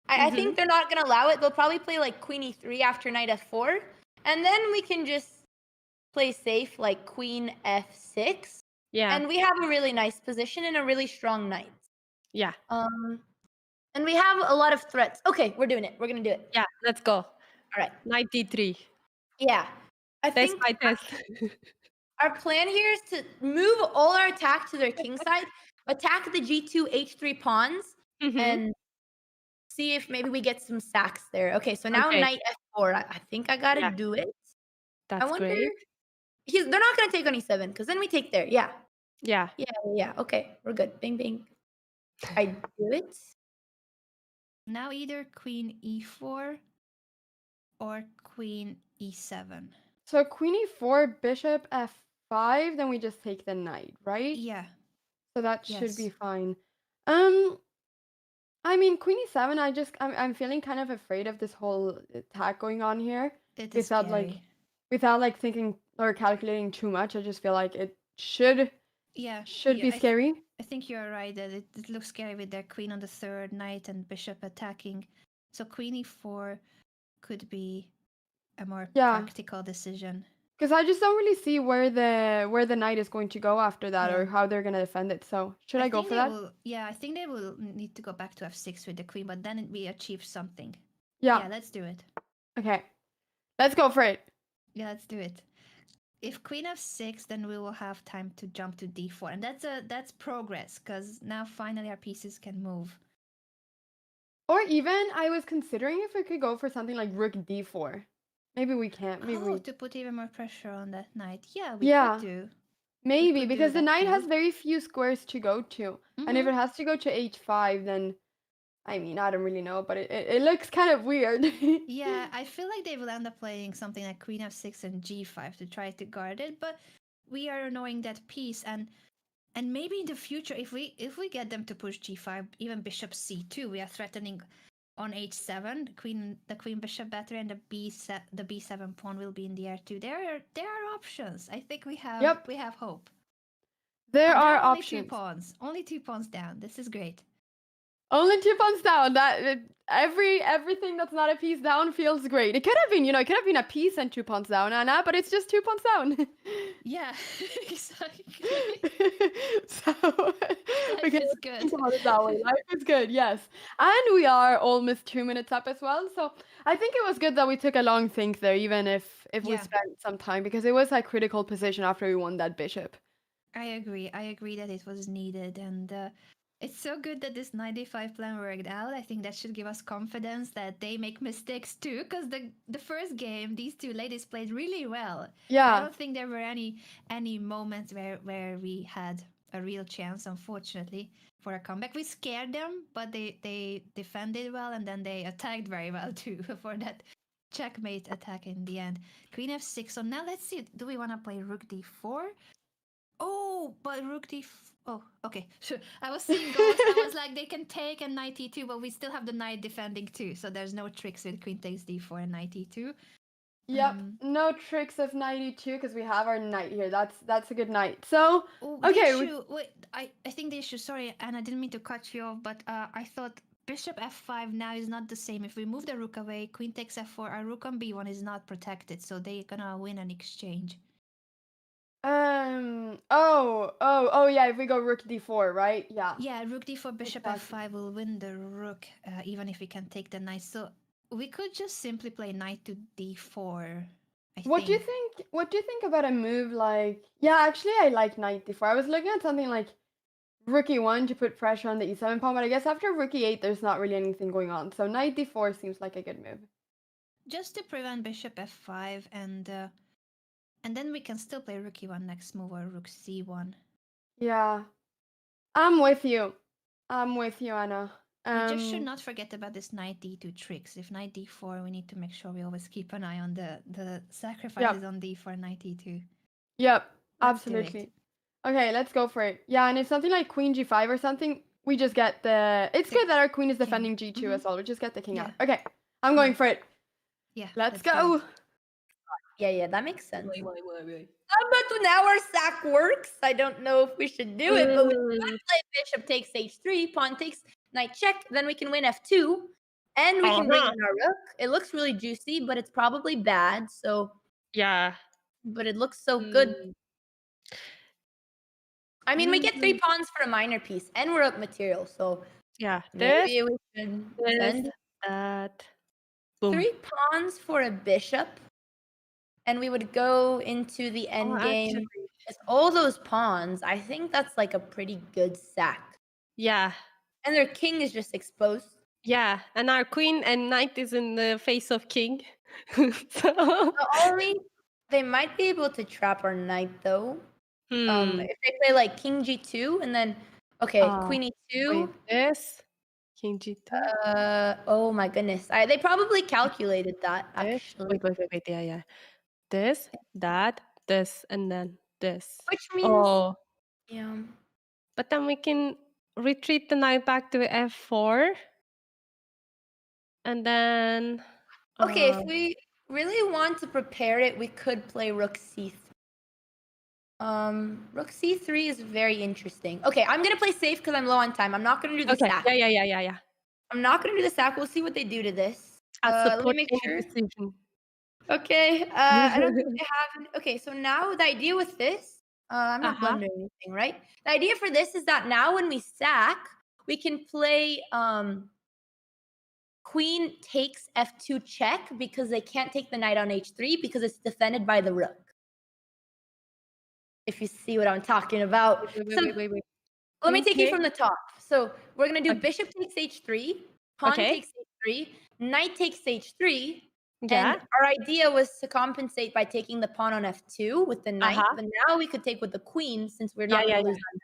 I think they're not gonna allow it. They'll probably play like queen e3 after knight f4, and then we can just play safe like queen f6. yeah. And we have a really nice position and a really strong knight. Yeah. And we have a lot of threats. Okay, we're doing it. We're gonna do it. Yeah, let's go. All right. Knight d3. Yeah. I That's think my test. our plan here is to move all our attack to their king side, attack the g2, h3 pawns, and see if maybe we get some sacks there. Okay, so now knight f4. I think I gotta do it. That's I wonder. great. They're not gonna take on e7 because then we take there. Yeah. Yeah. Yeah. Okay, we're good. Bing, bing. I do it. Now either queen e4 or queen e7. So queen e4, bishop f5, then we just take the knight, right? Yeah. So that should be fine. I mean, queen e7, I'm feeling kind of afraid of this whole attack going on here. It is scary. Without like thinking or calculating too much. I just feel like it should be scary. I think you're right that it looks scary with their queen on the third, knight and bishop attacking. So queen e4 could be a more practical decision. Because I just don't really see where the knight is going to go after that or how they're going to defend it. So should I go for that? I think they will need to go back to f6 with the queen, but then we achieve something. Yeah, let's do it. Okay, let's go for it. Yeah, let's do it. If queen f6, then we will have time to jump to d4, and that's progress because now finally our pieces can move. Or even I was considering if we could go for something like rook d4. Maybe we can't. Maybe to put even more pressure on that knight. Yeah, we could do. Maybe because the knight has very few squares to go to, and if it has to go to h5, then I mean I don't really know, but it looks kind of weird. Yeah, I feel like they will end up playing something like queen f6 and g5 to try to guard it, but we are annoying that piece, and maybe in the future if we get them to push g5, even bishop c2, we are threatening on h7 the queen bishop battery, and the b7 pawn will be in the air too. There are options. I think we have hope. There are options. Only two pawns down. This is great. Only 2 pawns down. Everything that's not a piece down feels great. It could have been, it could have been a piece and 2 pawns down, Anna, but it's just 2 pawns down. Yeah, exactly. So we Life can is good. think about it that way. Life is good, yes. And we are almost 2 minutes up as well. So I think it was good that we took a long think there, even if we Yeah. spent some time, because it was a critical position after we won that bishop. I agree. I agree that it was needed, and it's so good that this 95 plan worked out. I think that should give us confidence that they make mistakes too, because the first game these two ladies played really well. I Yeah. don't think there were any moments where we had a real chance, unfortunately, for a comeback. We scared them, but they defended well, and then they attacked very well too for that checkmate attack in the end. Queen f6. So now let's see. Do we want to play rook d4? Oh, but rook d. Oh, okay, sure. I was seeing ghosts. I was like, they can take and knight e2, but we still have the knight defending too. So there's no tricks with queen takes d4 and knight e2. Yep. No tricks of 92 because we have our knight here. That's a good knight. So okay. The issue, wait, I think the issue. Sorry, and I didn't mean to cut you off, but I thought bishop f5 now is not the same. If we move the rook away, queen takes f4, our rook on b1 is not protected, so they're gonna win an exchange. Oh, yeah, if we go rook d4, right? Yeah. Yeah, rook d4, bishop f5 will win the rook, even if we can take the knight. So we could just simply play knight to d4. What do you think? What do you think about a move like? Yeah, actually, I like knight d4. I was looking at something like rook e1 to put pressure on the e7 pawn, but I guess after rook e8, there's not really anything going on. So knight d4 seems like a good move. Just to prevent bishop f5, and then we can still play rook e1 next move or rook c1. Yeah, I'm with you. I'm with you, Anna. We just should not forget about this knight d2 tricks. If knight d4, we need to make sure we always keep an eye on the sacrifices on d4, knight d2. Yep, absolutely. Okay, let's go for it. Yeah, and if something like queen g5 or something, we just get the... It's good that our queen is defending g2 as well. We just get the king out. Okay, I'm going for it. Yeah. Let's go. Yeah, that makes sense. Wait. But now our sack works. I don't know if we should do it, but we can play bishop takes h3, pawn takes knight check, then we can win f2, and we can bring in our rook. It looks really juicy, but it's probably bad, so... Yeah. But it looks so good. I mean, we get 3 pawns for a minor piece, and we're up material, so... Yeah, maybe we should send that. Boom. 3 pawns for a bishop, and we would go into the endgame. With all those pawns, I think that's like a pretty good sack. Yeah. And their king is just exposed. Yeah, and our queen and knight is in the face of king. So... Only they might be able to trap our knight though. If they play like king g2 and then queen e2. Wait, this king g2. Oh my goodness. They probably calculated that actually. Wait. Yeah. This, that, this, and then this. Which means yeah. But then we can retreat the knight back to f4. And then if we really want to prepare it, we could play rook c3. Rook c3 is very interesting. Okay, I'm gonna play safe because I'm low on time. I'm not gonna do the sack. Yeah. I'm not gonna do the sack. We'll see what they do to this. Let me make sure. Decision. Okay. I don't think they have. Okay, so now the idea with this, I'm not blundering anything, right? The idea for this is that now when we sack, we can play queen takes f2 check because they can't take the knight on h3 because it's defended by the rook. If you see what I'm talking about. Wait. Let me take you from the top. So we're going to do bishop takes h3, pawn takes h3, knight takes h3. Yeah. And our idea was to compensate by taking the pawn on f2 with the knight. But now we could take with the queen since we're not going to lose on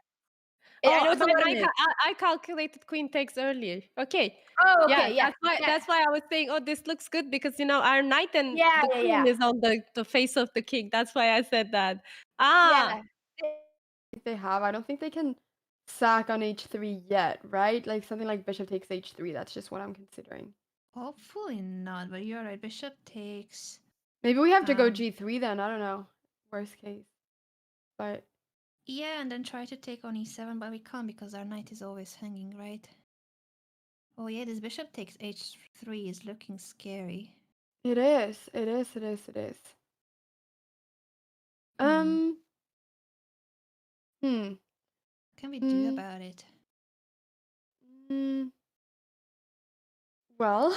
that. I calculated queen takes earlier. Okay. Oh, okay. Yeah. That's why I was saying, this looks good because our knight and the queen is on the face of the king. That's why I said that. Yeah. They have. I don't think they can sack on h3 yet, right? Like something like bishop takes h3. That's just what I'm considering. Hopefully not, but you're right. Bishop takes. Maybe we have to go g3 then. I don't know. Worst case. But yeah, and then try to take on e7, but we can't because our knight is always hanging, right? Oh yeah, this bishop takes h3 is looking scary. It is. It is. It is. It is. Hmm. Hmm. What can we do Mm, about it? mm, well,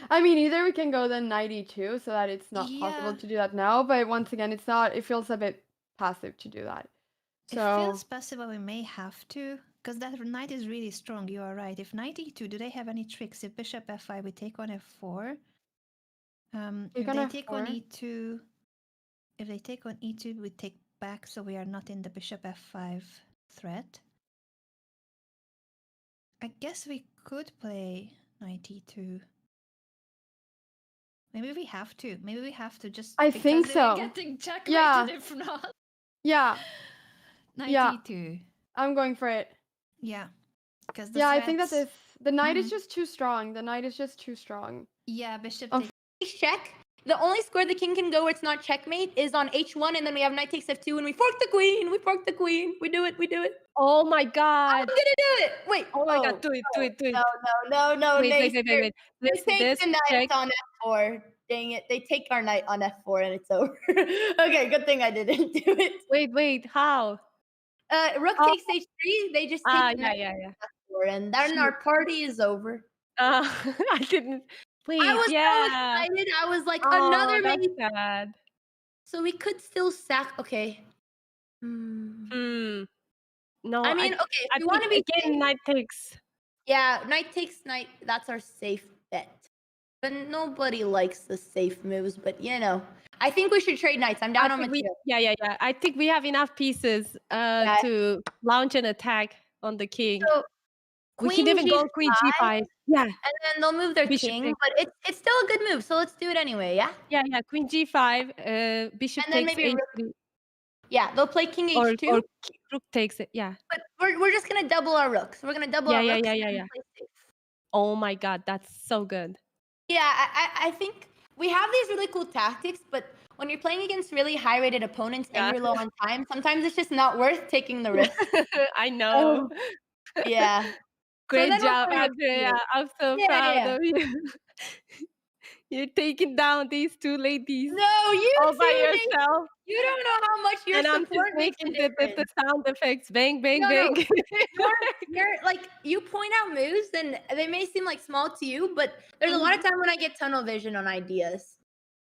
I mean, either we can go then 92 so that it's not possible Yeah, to do that now, but once again, it's not, it feels a bit passive to do that. it So, feels possible we may have to, because that knight is really strong. You are right. If knight e2, do they have any tricks? If bishop f5, we take on f4. take If on they take on f4. e2, if they take on e2, we take back, so we are not in the bishop f5 threat. I guess we could play knight e2. Maybe we have to. Maybe we have to just I because think we're so. getting checkmated Yeah. if not. Yeah. Knight Yeah. e2. I'm going for it. Yeah. Because the Yeah, I think that threats. the knight is Mhm. just too strong. The knight is just too strong. Yeah, bishop Of- takes. Check. The only square the king can go where it's not checkmate is on h1, and then we have knight takes f2, and we fork the queen. We fork the queen. We do it. We do it. Oh my I'm god. gonna do it. Wait. Oh my god, do it, do it, do it. No, Wait, wait, wait, wait, Naycir. wait. They This, take this, the knight check. on f4. Dang it. They take our knight on f4 and it's over. Okay, good thing I didn't do it. Wait, how? Rook Oh. takes h3. They just take the knight Yeah. on f4, and then our party is over. I didn't. Wait, I was so yeah. excited. I was like, Oh, another that's mate. sad. So we could still sack. Okay. No, I mean, okay, if I you want to think be again safe, knight takes. yeah, knight takes knight. That's our safe bet. But nobody likes the safe moves. But I think we should trade knights. I'm I down on think we, material. yeah. I think we have enough pieces Yeah. to launch an attack on the king. So We can queen even go g5, queen g5. Yeah, and then they'll move their bishop king. takes. But it's still a good move. So let's do it anyway. Yeah. Yeah, queen g5. Bishop And then takes maybe h3, yeah, they'll play king or h2. rook takes it. Yeah. But we're just gonna double our rooks. We're gonna double our rooks. And play safe. Oh my god, that's so good. Yeah, I think we have these really cool tactics, but when you're playing against really high-rated opponents and Yeah. you're low on time, sometimes it's just not worth taking the risk. I know. Yeah. Great then we'll job, play rook Andrea. c8. I'm so Yeah, proud yeah. of you. You're taking down these two ladies No, you all too, by Nate. yourself. You don't know how much your And I'm just support makes a making the difference. sound effects. Bang, bang, No, bang. you're like you point out moves, and they may seem like small to you, but there's a lot of time when I get tunnel vision on ideas.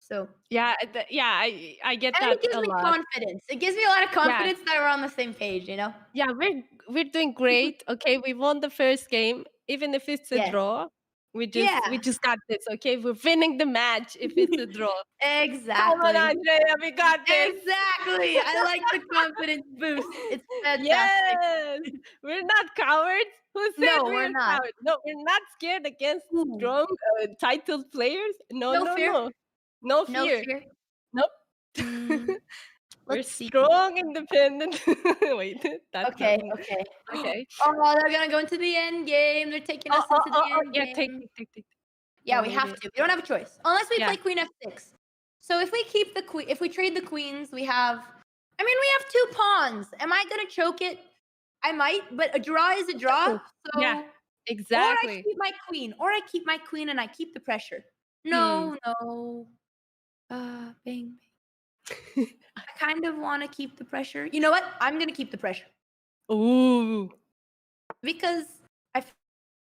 So Yeah, I get and that it gives a me lot. confidence. It gives me a lot of confidence that we're on the same page. Yeah, we're doing great. Okay, we won the first game, even if it's a Yes. draw. We Yeah. just got this. Okay, we're winning the match if it's a draw. Come on, Exactly. Andrea, we got this. Exactly. I like the confidence boost. It's fantastic. Yes, we're not cowards. Who said No, we're we're not. cowards? No, we're not scared against Ooh. strong, titled players. No fear. No No fear. fear. Nope. We're Let's see. strong, independent. Wait, that's Okay. okay. Oh, they're gonna go into the end game. They're taking us into the end Yeah, game. take. Yeah, Or we have maybe- to. We don't have a choice unless we Yeah. play queen f6. So if we keep the queen, if we trade the queens, we have. I mean, we have 2 pawns. Am I gonna choke it? I might, but a draw is a draw. So Yeah, Or exactly. I keep my queen, and I keep the pressure. Hmm. No. Bang. I kind of want to keep the pressure. You know what? I'm gonna keep the pressure Ooh. because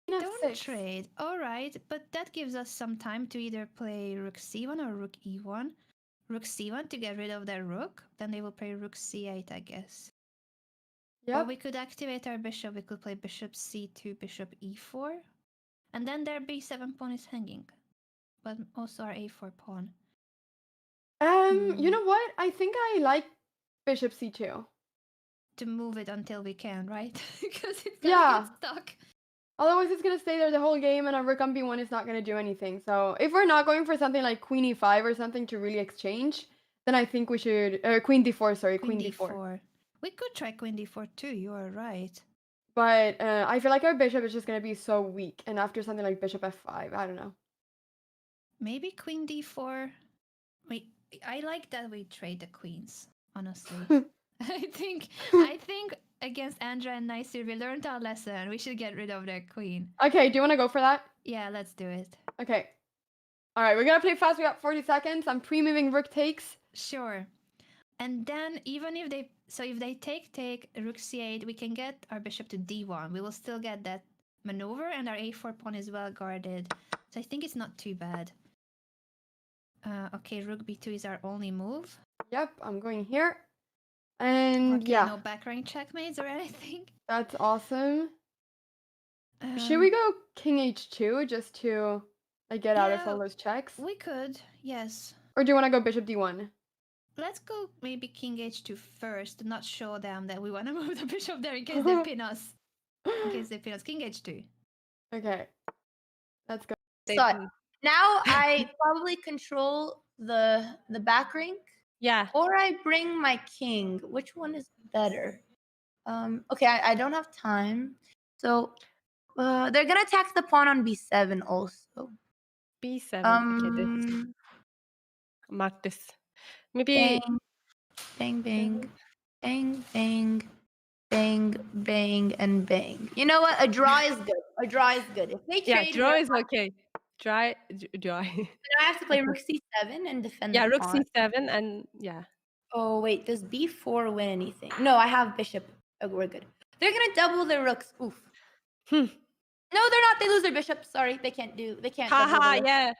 Don't F6. trade. All right, but that gives us some time to either play rook c1 or rook e1. Rook c1 to get rid of their rook. Then they will play rook c8, I guess. Or Yep. we could activate our bishop. We could play bishop c2, bishop e4. And then their b7 pawn is hanging. But also our a4 pawn. You know what? I think I like bishop c2. To move it until we can, right? Because it's Yeah. gonna get stuck. Otherwise, it's gonna stay there the whole game, and a rook on b1 is not gonna do anything. So if we're not going for something like queen e5 or something to really exchange, then I think we should queen d4. Sorry, queen d4. We could try queen d4 too. You are right. But I feel like our bishop is just gonna be so weak, and after something like bishop f5, I don't know. Maybe queen d4. I like that we trade the queens. Honestly, I think against Andra and Naycir, we learned our lesson. We should get rid of their queen. Okay, do you want to go for that? Yeah, let's do it. Okay. All right, we're gonna play fast. We got 40 seconds. I'm pre-moving rook takes. Sure. And then even if they if they take rook c8, we can get our bishop to d1. We will still get that maneuver, and our a4 pawn is well guarded. So I think it's not too bad. Okay, rook b2 is our only move. Yep, I'm going here. And Okay, yeah, no back rank checkmates or anything. that's awesome. Should we go king h2 just to like get out of yeah, all those checks? We could, yes. Or do you want to go bishop d1? Let's go maybe king h2 first to not show them that we want to move the bishop there in case they pin us. In case they pin us. King h2. Okay, let's go. So now I probably control the back rank, Yeah. or I bring my king. Which one is better? Okay, I don't have time. So they're gonna attack the pawn on b7 also. B7. Okay, this mark this. Maybe Bang, bang, bang, bang, bang, bang, and bang. You know what? A draw is good. A draw is good. If they yeah, trade, draw is okay. Dry. then I have to play rook c7 and defend Yeah, the rook pawn. c7 and yeah. Oh wait, does b4 win anything? No, I have bishop. Oh, we're good. They're gonna double their rooks. Oof. Hmm. No, they're not. They lose their bishop. Sorry, they can't. Double Haha, their yeah.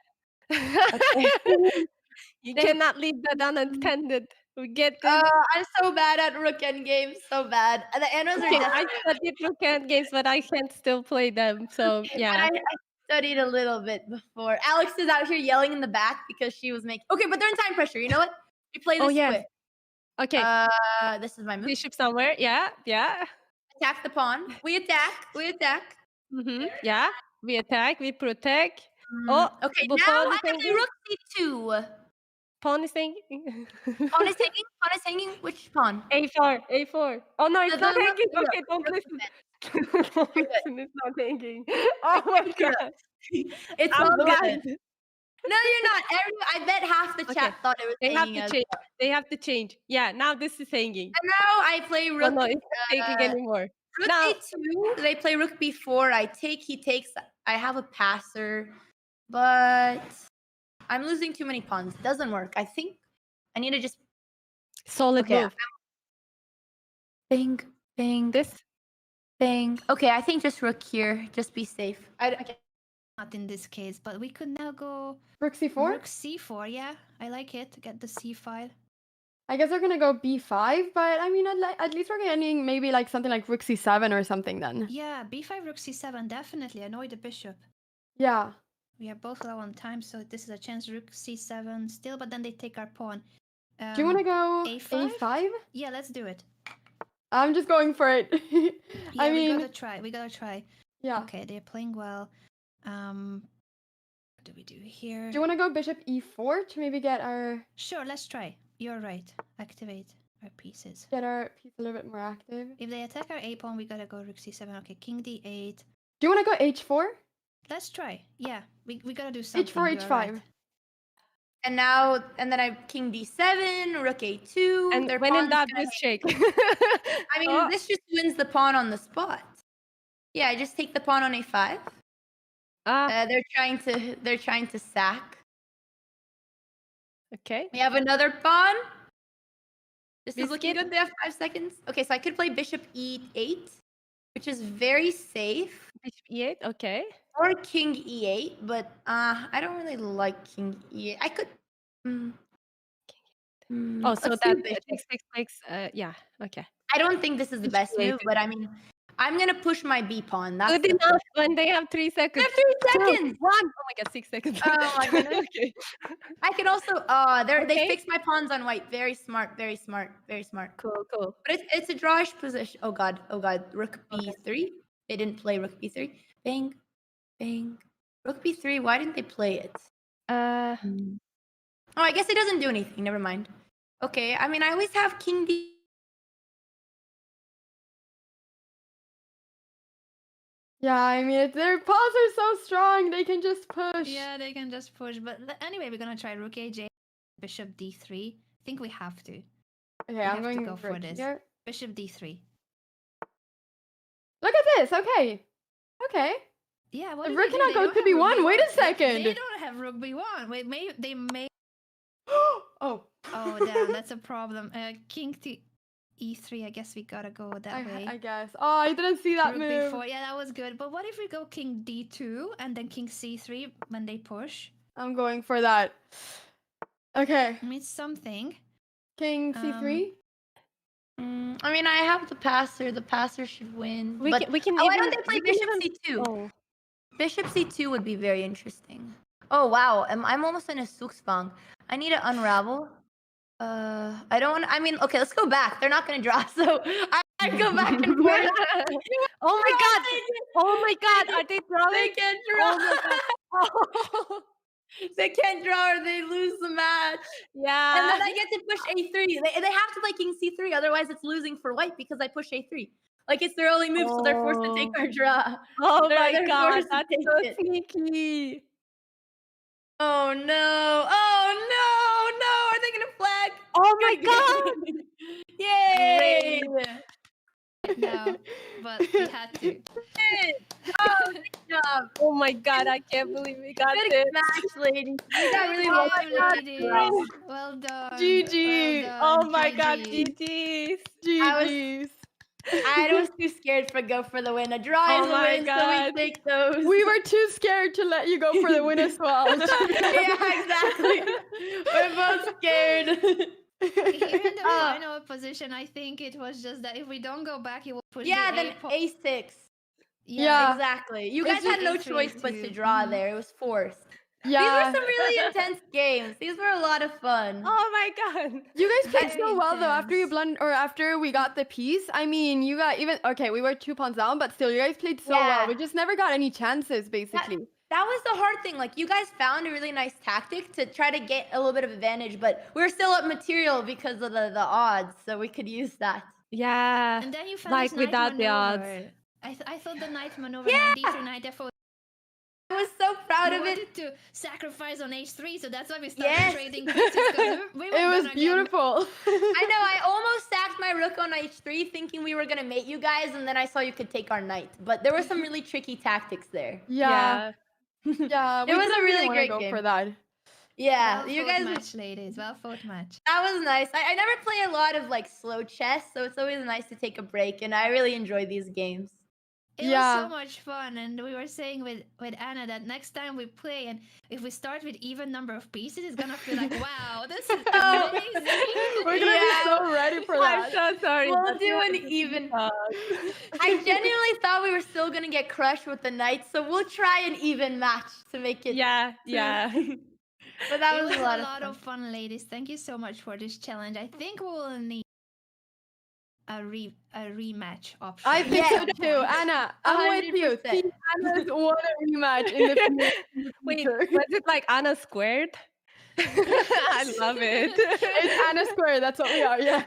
Okay. You They- cannot leave that unattended. We get this. I'm so bad at rook endgames. So bad. And the arrows Okay, are I studied rook games, but I can't still play them. So yeah. I studied a little bit before. Alex is out here yelling in the back because she was making. Okay, but they're in time pressure. You know what? We play this Oh, yeah. quick. Okay, This is my move. bishop somewhere. Yeah, yeah. Attack the pawn. We attack. Yeah. We attack. We protect. Oh, Okay, but now pawn I is can play hanging. rook c2. Pawn is hanging. Pawn is hanging. Pawn is hanging. Which pawn? A4. A4. Oh no, it's The not rook- hanging. the rook- Okay, don't rook listen. Don't listen. It's not hanging. Oh my god. It's I'm all good. blind. No, you're not. I bet half the Okay, chat thought it was They have hanging. to as change. well. They have to change. Yeah, now this is hanging. And now I play Oh rook. no, it's not hanging anymore. Rook Now- a2. They play rook b4. I take. He takes. I have a passer, but I'm losing too many pawns. It doesn't work. I think I need to just Solid Okay, move. bang, bang, This. bang. Okay, I think just rook here. Just be safe. I Not in this case, but we could now go Rook c4? rook c4. Yeah, I like it. Get the c file. I guess we're gonna go b5, but I mean, at least we're getting maybe like something like rook c7 or something then. Yeah, b5, rook c7, definitely. Annoy the bishop. Yeah. We are both low on time, so this is a chance. Rook c7 still, but then they take our pawn. Do you want to go A5? a5? Yeah, let's do it. I'm just going for it. Yeah, I we mean, gotta try. We gotta try. yeah. Okay, they're playing well. What do we do here? Do you want to go bishop e4 to maybe get our Sure, let's try. You're right. Activate our pieces. piece a little bit more active? If they attack our a pawn, we gotta go rook c7. Okay, king d8. Do you want to go h4? Let's try. Yeah, we gotta do something. h4, you're h5. right. and then I king d7, rook a2. And their when in pawn's doubt, gonna- this shake. I mean, Oh. this just wins the pawn on the spot. Yeah, I just take the pawn on a5. They're trying to sack. Okay. We have another pawn. This is Biscuit. looking good. They have 5 seconds. Okay, so I could play bishop e8, which is very safe, Bishop e8. Okay. or king e8. But I don't really like king e8. I could. Oh, so let's do that bishop. takes. Yeah. Okay. I don't think this is the Bishop best move, e8. but I mean, I'm gonna push my b pawn. That's Good the enough when they have 3 I seconds. have 3 seconds. 1. Oh my god, 6 seconds. Oh my goodness. Okay. I can also. They Okay. fixed my pawns on white. Very smart. Very smart. Very smart. Cool. Cool. But it's a drawish position. Oh god. Oh god. Rook b3. They didn't play rook b3. Bang, bang. Rook b3. Why didn't they play it? Uh. Oh, I guess it doesn't do anything. Never mind. Okay. I mean, I always have king d. Yeah, I mean, their paws are so strong, they can just push. Yeah, they can just push. But anyway, we're gonna try rook aj, bishop d3. I think we have to. Okay, have I'm to going go for rook this. here. Bishop d3. this. Okay. Okay. Yeah, what If did rook they do? cannot They go don't to have rook b1. Wait a b1. They second. don't have rook b1. Wait, they may. Oh. Oh, damn, that's a problem. King to e3. I guess we gotta go that way. I guess. Oh, I didn't see that Rook move. b4. Yeah, that was good. But what if we go king d2 and then king c3 when they push? I'm going for that. Okay. I mean, it's something. King c3. I mean, I have the passer. The passer should win. We but can why even, don't they play we can bishop even- c2? Oh. Bishop c2 would be very interesting. Oh wow, I'm almost in a Suksbang. I need to unravel. I don't want. I mean, okay, let's go back. They're not gonna draw, so I go back and forth. Oh my god! Oh my god! Are they drawing? They can't draw. Oh my god! They can't draw, or they lose the match. Yeah. And then I get to push a3. They have to play king c3, otherwise it's losing for white because I push a3. Like it's their only move, so they're forced to take our draw. Oh They're my god! forced to That's take so it. sneaky. Oh no! Oh no! No! Are they gonna flag? Oh my god! Yay! No, but we had to. Oh, good job! Oh my god! I can't believe we got Good this. match, ladies. You got really Well lucky. done, ladies. Well done. GG. Well Oh done. my god! GG. GG's. GG's. I was too scared to go for the win. A draw Oh is a my win, God. so we take those. We were too scared to let you go for the win as well. Yeah, exactly. We're both scared. Here in the final position, I think it was just that if we don't go back, he will push Yeah, the then a6. Yeah. Exactly. You It's guys had no just choice A3 but too. to draw Mhm. there. It was forced. These Yeah. were some really intense games. These were a lot of fun. Oh my god. You guys played Very so well though after you intense. after we got the piece. I mean, you got even okay, we were 2 pawns down, but still you guys played so Yeah. well. We just never got any chances basically. That was the hard thing. Like, you guys found a really nice tactic to try to get a little bit of advantage, but we were still up material because of the odds, so we could use that. Yeah. And then you found Like this knight without the odds. maneuver. I thought the knight maneuver, Yeah! knight d3, knight f4. I was so proud We of it. wanted to sacrifice on h3, so that's why we started Yes. trading pieces. 'Cause we were It was gonna get- beautiful. I know, I almost sacked my rook on h3 thinking we were going to mate you guys, and then I saw you could take our knight. But there were some really tricky tactics there. Yeah. Yeah. It was a didn't really wanna great go game. for that. Yeah, Well you fought guys. match, ladies. Well fought match. That was nice. I never play a lot of like slow chess, so it's always nice to take a break, and I really enjoy these games. It Yeah. was so much fun, and we were saying with Anna that next time we play, and if we start with even number of pieces, it's gonna feel like, wow, this is Oh. amazing. We're gonna Yeah. be so ready for I'm that. so sorry. We'll That's do not an a good even. talk. I genuinely thought we were still gonna get crushed with the knight, so we'll try an even match to make it. Yeah, yeah. But that It was, was a lot of fun. fun, ladies. Thank you so much for this challenge. I think we will need a rematch option. I think Yeah. so too. Anna, I'm with you. 100%. Team Anna's won a rematch in the Wait, future. was it like Anna squared? I love it. It's Anna Square, that's what we are, yes.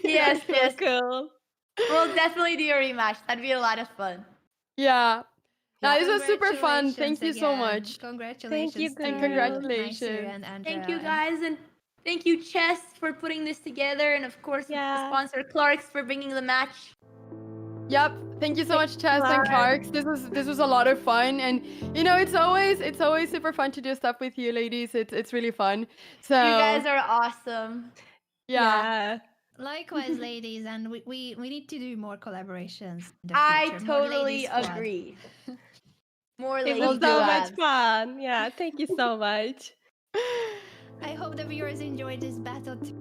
Yes, So yes. cool. We'll definitely do a rematch. That'd be a lot of fun. Yeah. Nah, this was super fun. Congratulations Thank you so again. much. Congratulations. you, to guys. And Naycir congratulations. and Thank Andrea you guys, and thank you Chess for putting this together, and of course the Yeah. sponsor Clark's for bringing the match. Yep. Thank you so much, Chess and Clarks. This was a lot of fun, and you know it's always super fun to do stuff with you, ladies. It's really fun. So You guys are awesome. yeah. Likewise, ladies, and we need to do more collaborations. in the I future, more totally ladies squad. agree. More It ladies was so much collabs. fun. Yeah, thank you so much. I hope the viewers enjoyed this battle too.